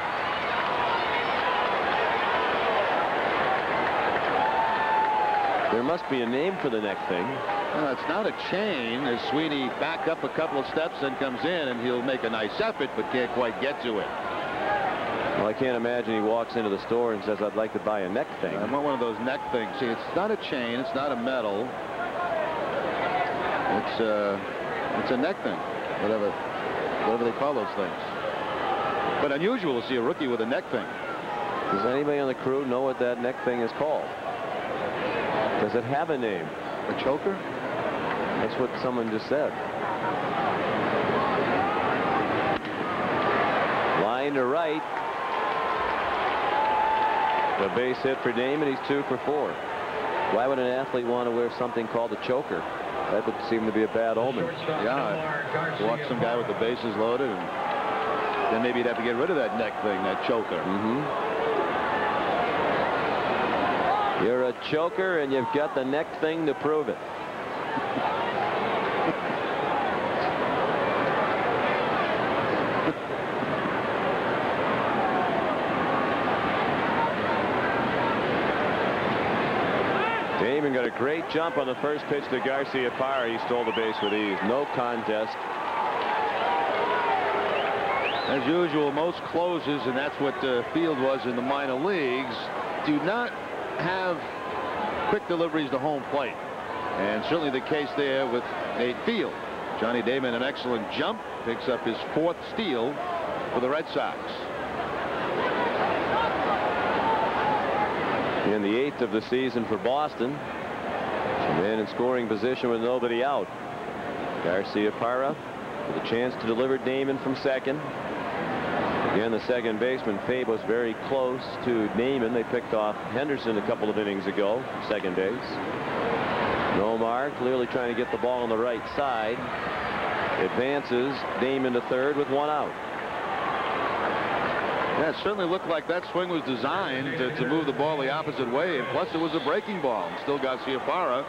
There must be a name for the neck thing. No, it's not a chain. As Sweeney back up a couple of steps and comes in, and he'll make a nice effort, but can't quite get to it. Well, I can't imagine he walks into the store and says, "I'd like to buy a neck thing." I want one of those neck things. See, it's not a chain. It's not a metal. It's a neck thing. Whatever they call those things. But unusual to see a rookie with a neck thing. Does anybody on the crew know what that neck thing is called? Does it have a name? A choker? That's what someone just said. Line to right. The base hit for Damon. He's 2 for 4. Why would an athlete want to wear something called a choker? That would seem to be a bad omen. Yeah, walk some guy with the bases loaded, and then maybe you'd have to get rid of that neck thing, that choker. You're a choker, and you've got the neck thing to prove it. Damon got a great jump on the first pitch to Garcia-Parra. He stole the base with ease. No contest. As usual, most closes, and that's what Field was in the minor leagues, do not have quick deliveries to home plate. And certainly the case there with Nate Field. Johnny Damon, an excellent jump, picks up his 4th steal for the Red Sox. In the 8th of the season for Boston. Man in scoring position with nobody out. Garcia-Parra with a chance to deliver Damon from second. Again, the second baseman, Fabe, was very close to Damon. They picked off Henderson a couple of innings ago, second base. Nomar clearly trying to get the ball on the right side. Advances Damon to third with 1 out. Yeah, it certainly looked like that swing was designed to move the ball the opposite way, and plus it was a breaking ball. And still Garcia-Parra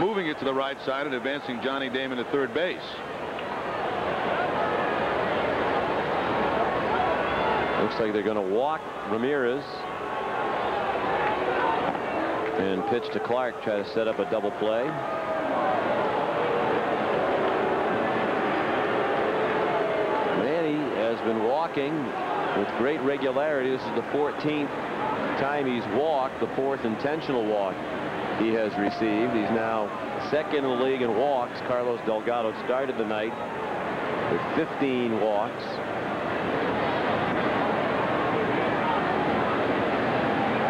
moving it to the right side and advancing Johnny Damon to third base. Looks like they're going to walk Ramirez and pitch to Clark, try to set up a double play. Manny has been walking with great regularity. This is the 14th time he's walked, the 4th intentional walk he has received. He's now second in the league in walks. Carlos Delgado started the night with 15 walks.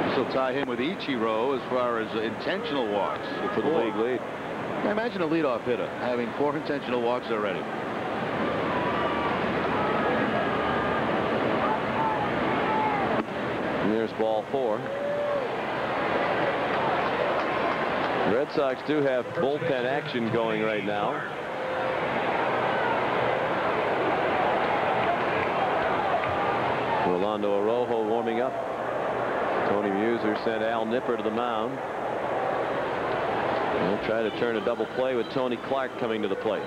This will tie him with Ichiro as far as intentional walks for the league lead. Now imagine a leadoff hitter having 4 intentional walks already. And there's ball 4. The Red Sox do have bullpen action going right now. Rolando Araujo warming up. Tony Muser sent Al Nipper to the mound. They'll try to turn a double play with Tony Clark coming to the plate.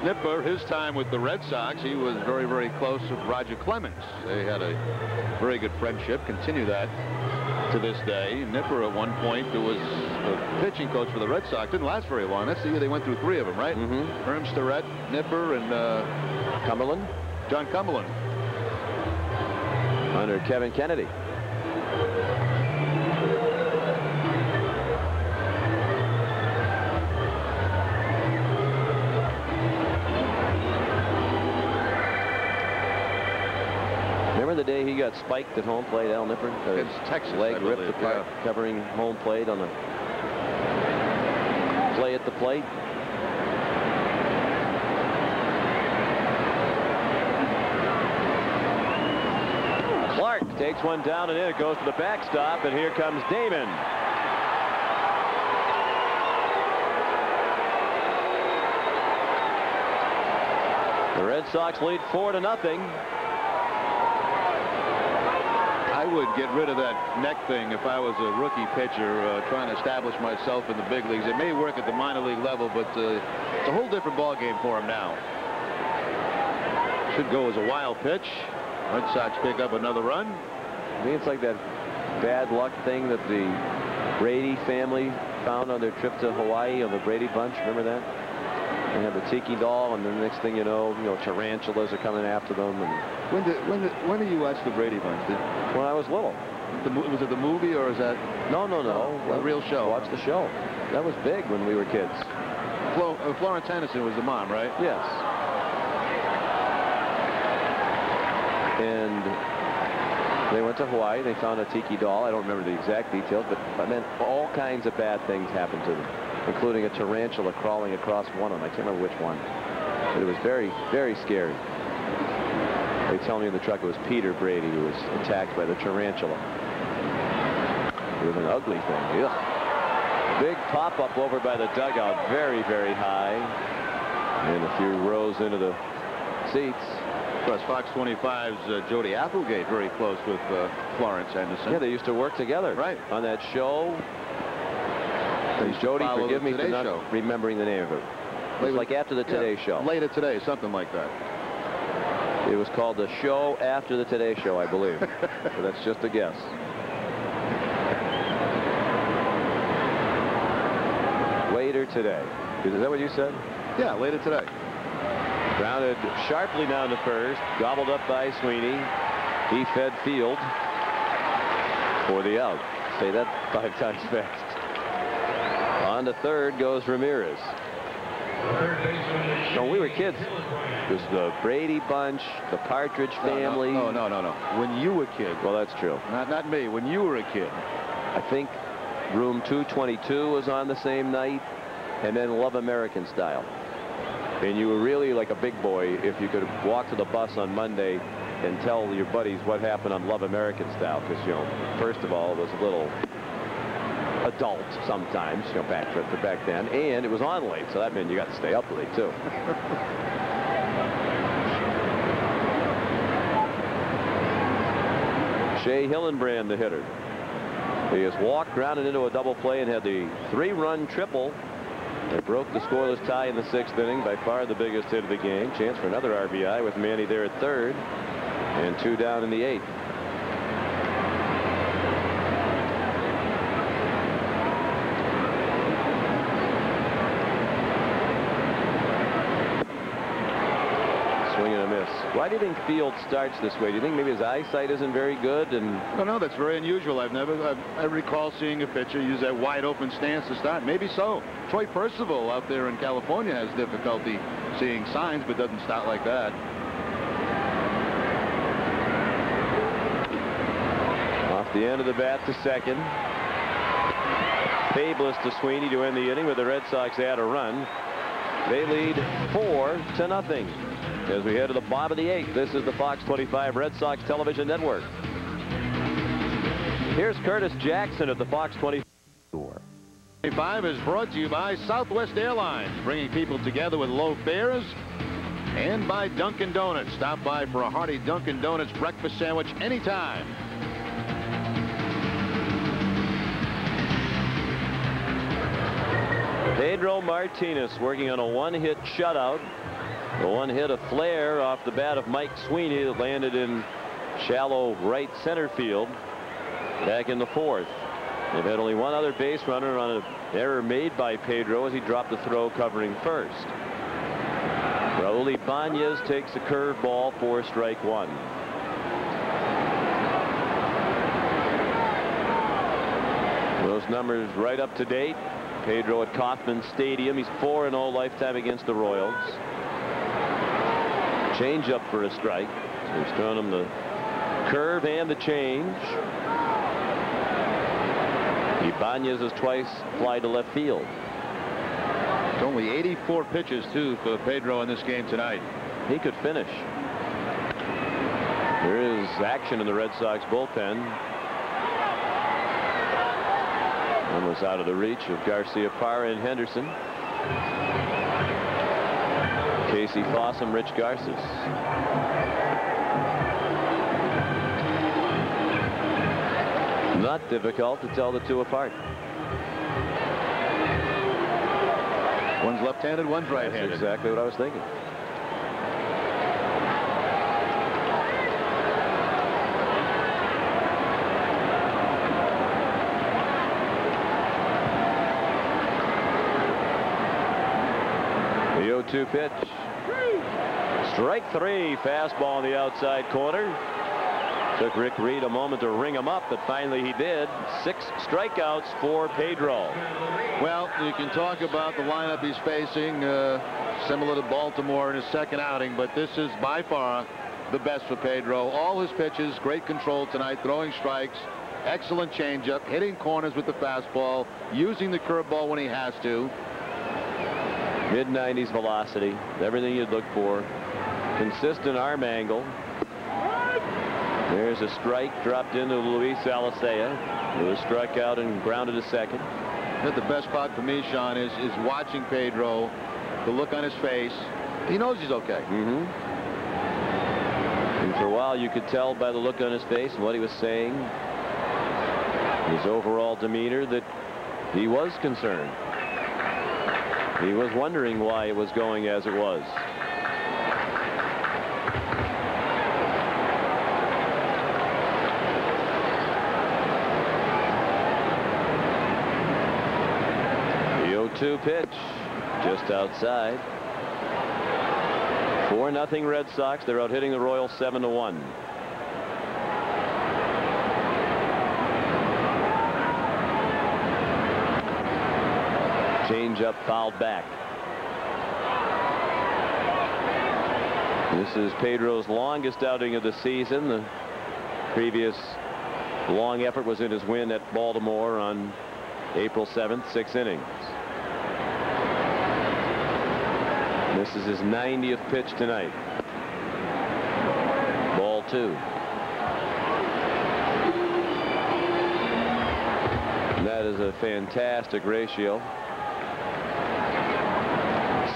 Nipper, his time with the Red Sox, he was very, very close with Roger Clemens. They had a very good friendship, continue that to this day. Nipper at one point, who was the pitching coach for the Red Sox, didn't last very long. That's the year they went through 3 of them, right? Herm Starrett, Nipper, and Cumberland. John Cumberland. Under Kevin Kennedy. Remember the day he got spiked at home plate, Al Nippert? It's Texas, leg I ripped believe, apart, covering home plate on the play at the plate. Clark takes one down and in. It goes to the backstop, and here comes Damon. The Red Sox lead 4-0. I would get rid of that neck thing if I was a rookie pitcher trying to establish myself in the big leagues. It may work at the minor league level, but it's a whole different ball game for him now. Should go as a wild pitch. Red Sox pick up another run. I mean, it's like that bad luck thing that the Brady family found on their trip to Hawaii of the Brady Bunch. Remember that? They have the tiki doll, and the next thing you know, tarantulas are coming after them. And When did you watch the Brady Bunch? when I was little. Was it the movie, or is that? No. A real show. Watch the show. That was big when we were kids. Florence Henderson was the mom, right? Yes. And they went to Hawaii. They found a tiki doll. I don't remember the exact details, but then all kinds of bad things happened to them, including a tarantula crawling across one of them. I can't remember which one. But it was very, very scary. They tell me in the truck it was Peter Brady who was attacked by the tarantula. It was an ugly thing. Ugh. Big pop-up over by the dugout. Very, very high. And a few rows into the seats. Of course, Fox 25's Jody Applegate very close with Florence Henderson. Yeah, they used to work together. Right. On that show. Jody, forgive me for not remembering the name of it. It was like after the Today Show. Later Today, something like that. It was called the show after the Today Show, I believe. So that's just a guess. Later Today. Is that what you said? Yeah, Later Today. Grounded sharply down to first. Gobbled up by Sweeney. He fed field for the out. Say that 5 times fast. On to third goes Ramirez. When we were kids, it was the Brady Bunch, the Partridge Family. No. When you were a kid. Well, that's true. Not me. When you were a kid. I think Room 222 was on the same night, and then Love American Style. And you were really like a big boy if you could walk to the bus on Monday and tell your buddies what happened on Love American Style, because, first of all, it was a little adult sometimes, back then, and it was on late, so that meant you got to stay up late too. Shea Hillenbrand, the hitter. He has walked, grounded into a double play, and had the 3-run triple that broke the scoreless tie in the 6th inning. By far the biggest hit of the game. Chance for another RBI with Manny there at third, and 2 down in the 8th. Swing and a miss. Why do you think Field starts this way? Do you think maybe his eyesight isn't very good? And no, that's very unusual. I recall seeing a pitcher use that wide open stance to start. Maybe so. Troy Percival out there in California has difficulty seeing signs, but doesn't start like that. Off the end of the bat to second. Fabulous to Sweeney to end the inning, with the Red Sox add a run. They lead 4-0. As we head to the bottom of the 8th, this is the Fox 25 Red Sox Television Network. Here's Curtis Jackson at the Fox 25. 25 is brought to you by Southwest Airlines, bringing people together with low fares, and by Dunkin' Donuts. Stop by for a hearty Dunkin' Donuts breakfast sandwich anytime. Pedro Martinez working on a 1-hit shutout. The 1 hit, a flare off the bat of Mike Sweeney that landed in shallow right center field back in the 4th. They've had only one other base runner on an error made by Pedro as he dropped the throw covering first. Raul Ibanez takes a curveball for strike 1. Those numbers right up to date. Pedro at Kauffman Stadium. He's 4-0 lifetime against the Royals. Change up for a strike. He's thrown him the curve and the change. Ibanez has twice fly to left field. It's only 84 pitches, too, for Pedro in this game tonight. He could finish. There is action in the Red Sox bullpen. Almost out of the reach of Garcia, Parra, and Henderson. Casey Fossum, Rich Garces. Not difficult to tell the two apart. One's left-handed, one's right-handed. That's exactly what I was thinking. The 0-2 pitch. Strike 3, fastball on the outside corner. Took Rick Reed a moment to ring him up, but finally he did. 6 strikeouts for Pedro. Well, you can talk about the lineup he's facing, similar to Baltimore in his second outing, but this is by far the best for Pedro. All his pitches, great control tonight, throwing strikes, excellent changeup, hitting corners with the fastball, using the curveball when he has to. Mid-90s velocity, everything you'd look for. Consistent arm angle. There's a strike dropped into Luis Alicea, who was struck out and grounded to second. But the best part for me, Sean, is watching Pedro, the look on his face. He knows he's okay. And for a while, you could tell by the look on his face and what he was saying, his overall demeanor, that he was concerned. He was wondering why it was going as it was. The 0-2 pitch, just outside. 4-0 Red Sox. They're out hitting the Royals 7-1. Change-up fouled back. This is Pedro's longest outing of the season. The previous long effort was in his win at Baltimore on April 7th, 6 innings. This is his 90th pitch tonight. Ball 2. And that is a fantastic ratio.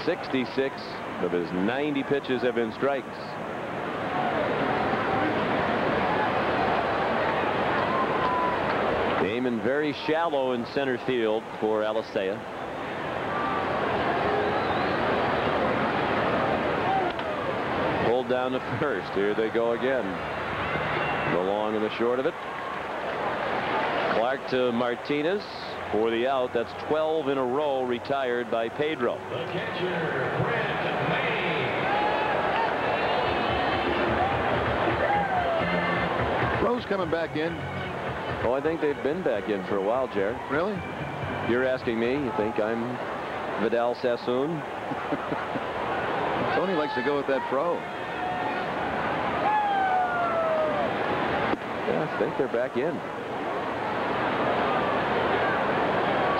66 of his 90 pitches have been strikes. Aiming very shallow in center field for Alicea. Pulled down to first. Here they go again. The long and the short of it. Clark to Martinez for the out. That's 12 in a row retired by Pedro. The catcher, Manny. Rose coming back in. Oh, I think they've been back in for a while, Jared. Really? You're asking me? You think I'm Vidal Sassoon? Tony likes to go with that fro. Yeah, I think they're back in.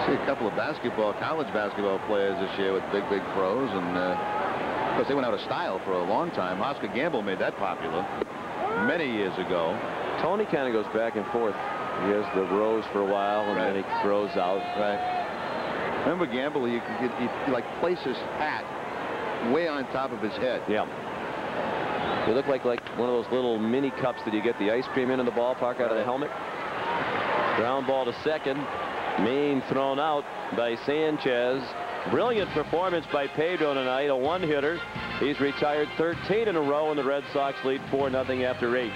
See a couple of college basketball players this year with big pros, and of course they went out of style for a long time. Oscar Gamble made that popular many years ago. Tony kind of goes back and forth. He has the rose for a while, and then he grows out. Right. Remember Gamble? He like place his hat way on top of his head. Yeah. He looked like one of those little mini cups that you get the ice cream in the ballpark out of the helmet. Ground ball to second. Main thrown out by Sanchez. Brilliant performance by Pedro tonight, a one-hitter. He's retired 13 in a row, and the Red Sox lead 4-0 after 8.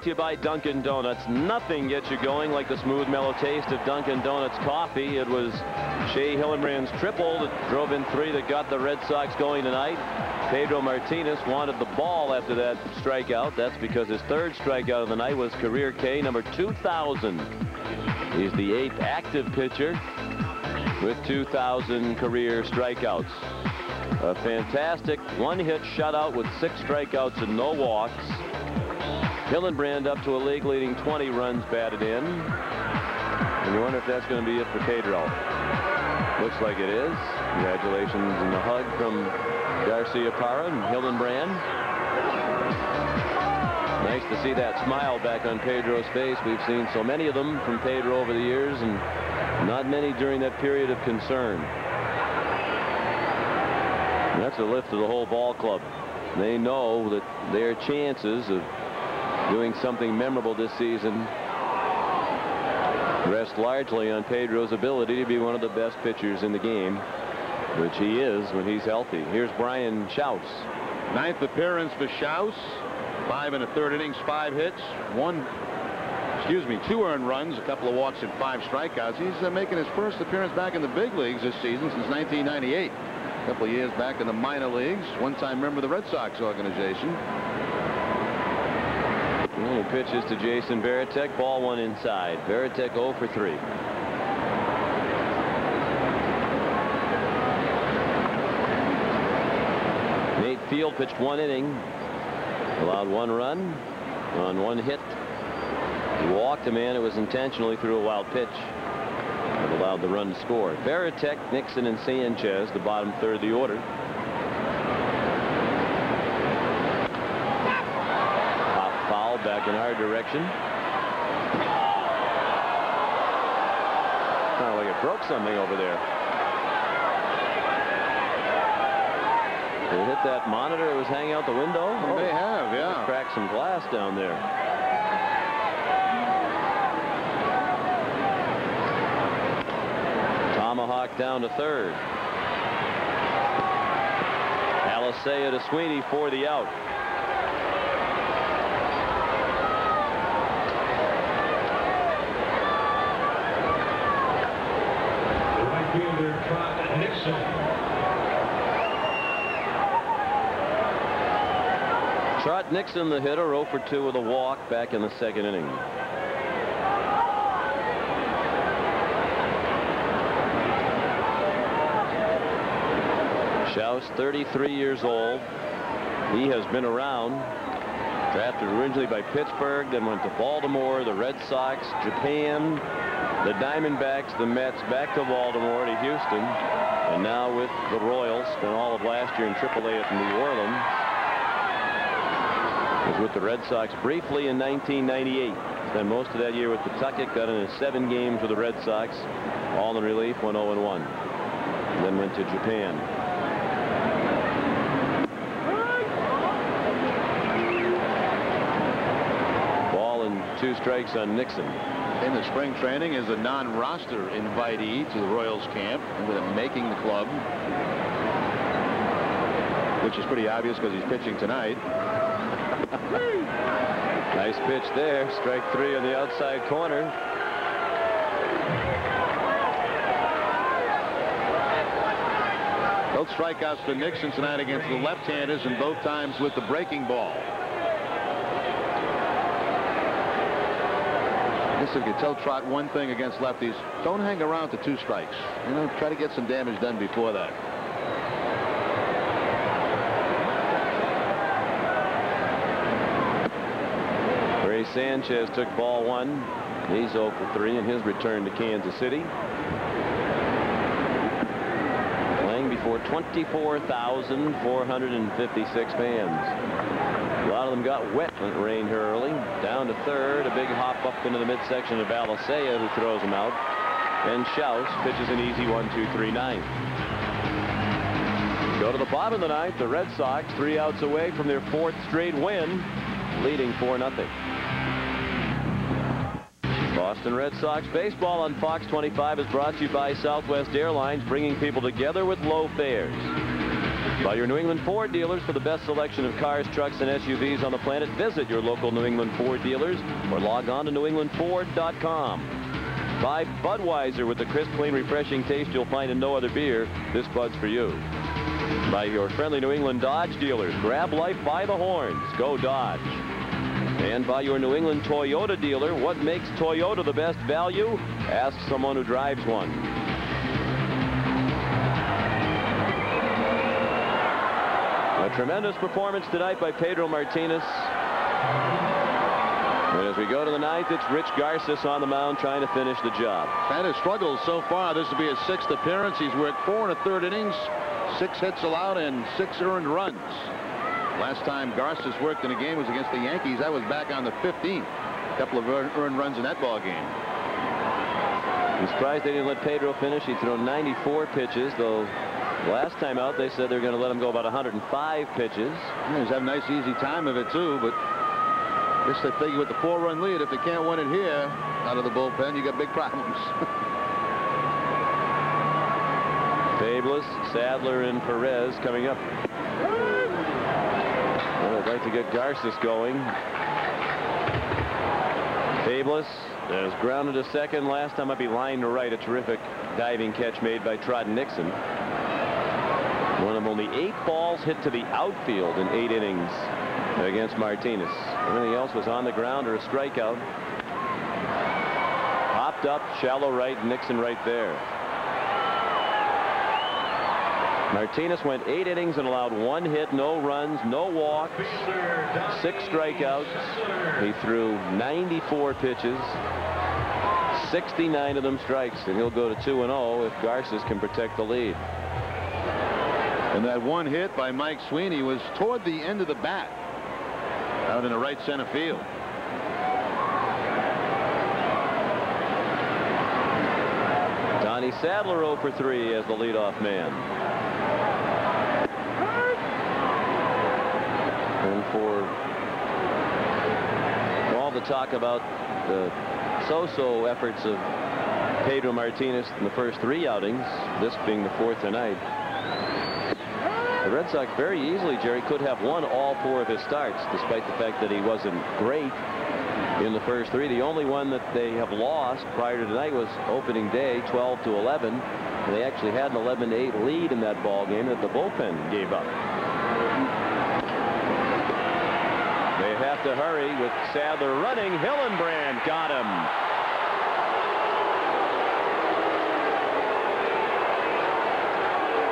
To you by Dunkin' Donuts. Nothing gets you going like the smooth, mellow taste of Dunkin' Donuts coffee. It was Shea Hillenbrand's triple that drove in 3 that got the Red Sox going tonight. Pedro Martinez wanted the ball after that strikeout. That's because his 3rd strikeout of the night was career K number 2,000. He's the 8th active pitcher with 2,000 career strikeouts. A fantastic one-hit shutout with 6 strikeouts and no walks. Hillenbrand up to a league-leading 20 runs batted in. And you wonder if that's going to be it for Pedro. Looks like it is. Congratulations and a hug from Garcia Parra and Hillenbrand. Nice to see that smile back on Pedro's face. We've seen so many of them from Pedro over the years, and not many during that period of concern. And that's a lift of the whole ball club. They know that their chances of doing something memorable this season rest largely on Pedro's ability to be one of the best pitchers in the game, which he is when he's healthy. Here's Brian Schaus. 9th appearance for Schaus. 5 1/3 innings, 5 hits, 2 earned runs, a couple of walks and 5 strikeouts. He's making his first appearance back in the big leagues this season since 1998. A couple of years back in the minor leagues. One-time member of the Red Sox organization. Well, he pitches to Jason Veratech. Ball 1 inside. Veratech 0 for 3. Nate Field pitched 1 inning. Allowed 1 run on 1 hit. He walked a man. It was intentionally through a wild pitch. It allowed the run to score. Veratech, Nixon, and Sanchez, the bottom third of the order. Pop foul back in our direction. Sounded like it broke something over there. Did it hit that monitor that was hanging out the window? Oh, they have, yeah. Cracked some glass down there. Tomahawk down to third. Alicea to Sweeney for the out. Right fielder Trot Nixon. Trot Nixon, the hitter, 0 for 2 with a walk back in the 2nd inning. Schaus, 33 years old. He has been around. Drafted originally by Pittsburgh, then went to Baltimore, the Red Sox, Japan, the Diamondbacks, the Mets, back to Baltimore, to Houston, and now with the Royals. Spent all of last year in AAA at New Orleans. Was with the Red Sox briefly in 1998. Spent most of that year with Pawtucket. Got in 7 games with the Red Sox, all in relief, went 0-1. Then went to Japan. Ball and 2 strikes on Nixon. In the spring training is a non-roster invitee to the Royals camp, with him making the club, which is pretty obvious because he's pitching tonight. Nice pitch there. Strike 3 on the outside corner. Both strikeouts for Nixon tonight against the left-handers, and both times with the breaking ball. I guess if you tell Trot one thing against lefties, don't hang around to 2 strikes. You know, try to get some damage done before that. Sanchez took ball 1. He's 0 for 3 in his return to Kansas City. Playing before 24,456 fans. A lot of them got wet when it rained here early. Down to third. A big hop up into the midsection of Alicea, who throws him out. And Schaus pitches an easy 1-2-3 9th. Go to the bottom of the 9th. The Red Sox 3 outs away from their 4th straight win, leading 4-0. Boston Red Sox baseball on Fox 25 is brought to you by Southwest Airlines, bringing people together with low fares. By your New England Ford dealers for the best selection of cars, trucks, and SUVs on the planet. Visit your local New England Ford dealers or log on to newenglandford.com. By Budweiser, with the crisp, clean, refreshing taste you'll find in no other beer. This Bud's for you. By your friendly New England Dodge dealers. Grab life by the horns. Go Dodge. And by your New England Toyota dealer. What makes Toyota the best value? Ask someone who drives one. A tremendous performance tonight by Pedro Martinez. And as we go to the ninth, it's Rich Garces on the mound trying to finish the job. And his struggles so far. This will be his 6th appearance. He's worked 4 1/3 innings, 6 hits allowed, and 6 earned runs. Last time Garces worked in a game was against the Yankees. That was back on the 15th. A couple of earned runs in that ball game. I'm surprised they didn't let Pedro finish. He threw 94 pitches, though last time out they said they're going to let him go about 105 pitches. He's having a nice easy time of it too, but I guess they figure with the 4-run lead, if they can't win it here out of the bullpen, you got big problems. Fabulous, Sadler, and Perez coming up. Well, I'd like to get Garces going. Fabulous is grounded to second. Last time I'd be lined to right. A terrific diving catch made by Trot Nixon. One of only 8 balls hit to the outfield in 8 innings against Martinez. Everything else was on the ground or a strikeout. Popped up, shallow right, Nixon right there. Martinez went 8 innings and allowed 1 hit, no runs, no walks, 6 strikeouts. He threw 94 pitches, 69 of them strikes, and he'll go to 2-0 if Garces can protect the lead. And that 1 hit by Mike Sweeney was toward the end of the bat, out in the right center field. Donnie Sadler 0 for 3 as the leadoff man. And for all the talk about the so-so efforts of Pedro Martinez in the first 3 outings, this being the 4th tonight, the Red Sox very easily, Jerry, could have won all 4 of his starts, despite the fact that he wasn't great in the first 3. The only one that they have lost prior to tonight was opening day, 12-11. They actually had an 11-8 lead in that ball game that the bullpen gave up. They have to hurry with Sadler running. Hillenbrand got him.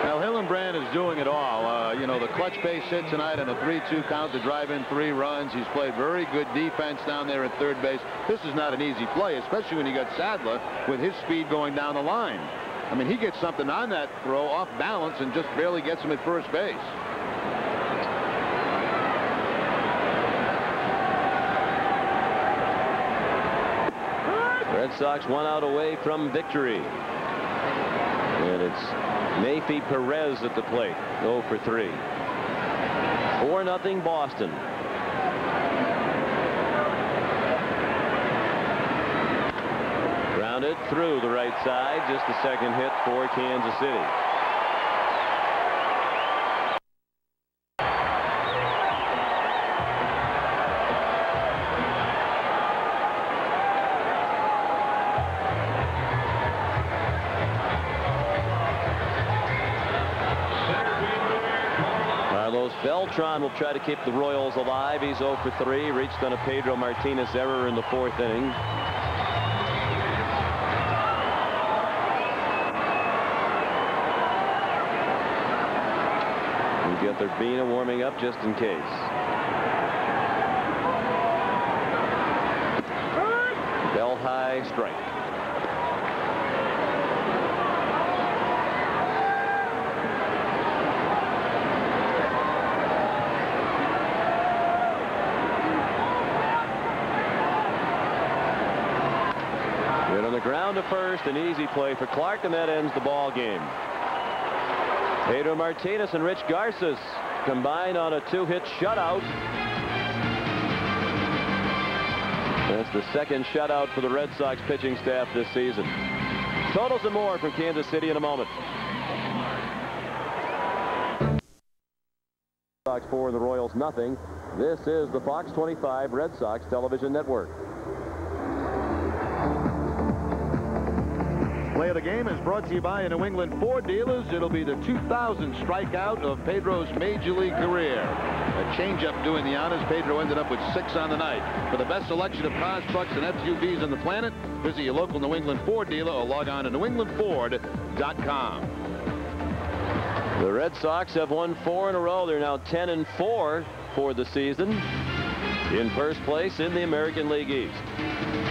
Now Hillenbrand is doing it all. You know, the clutch base hit tonight on a 3-2 count to drive in 3 runs. He's played very good defense down there at third base. This is not an easy play, especially when you got Sadler with his speed going down the line. I mean, he gets something on that throw off balance and just barely gets him at first base. Red Sox 1 out away from victory. And it's Mayfi Perez at the plate, 0 for 3. 4-0 Boston. Grounded through the right side, just the second hit for Kansas City. Beltran will try to keep the Royals alive. He's 0 for 3. Reached on a Pedro Martinez error in the 4th inning. We get their Bina warming up just in case. Bell high strike. Ground to first, an easy play for Clark, and that ends the ball game. Pedro Martinez and Rich Garces combined on a 2-hit shutout. That's the 2nd shutout for the Red Sox pitching staff this season. Totals and more from Kansas City in a moment. Sox 4 and the Royals nothing. This is the Fox 25 Red Sox television network. Play of the game is brought to you by New England Ford dealers. It'll be the 2000 strikeout of Pedro's Major League career. A changeup doing the honors. Pedro ended up with 6 on the night. For the best selection of cars, trucks, and SUVs on the planet, visit your local New England Ford dealer or log on to newenglandford.com. The Red Sox have won 4 in a row. They're now 10-4 for the season, in first place in the American League East.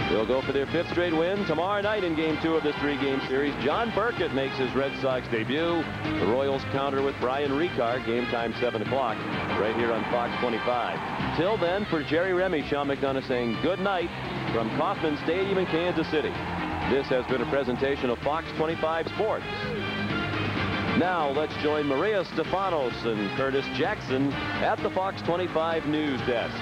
They'll go for their 5th straight win tomorrow night in Game 2 of this 3-game series. John Burkett makes his Red Sox debut. The Royals counter with Brian Ricard. Game time 7 o'clock right here on Fox 25. Till then, for Jerry Remy, Sean McDonough saying good night from Kauffman Stadium in Kansas City. This has been a presentation of Fox 25 Sports. Now let's join Maria Stefanos and Curtis Jackson at the Fox 25 News Desk.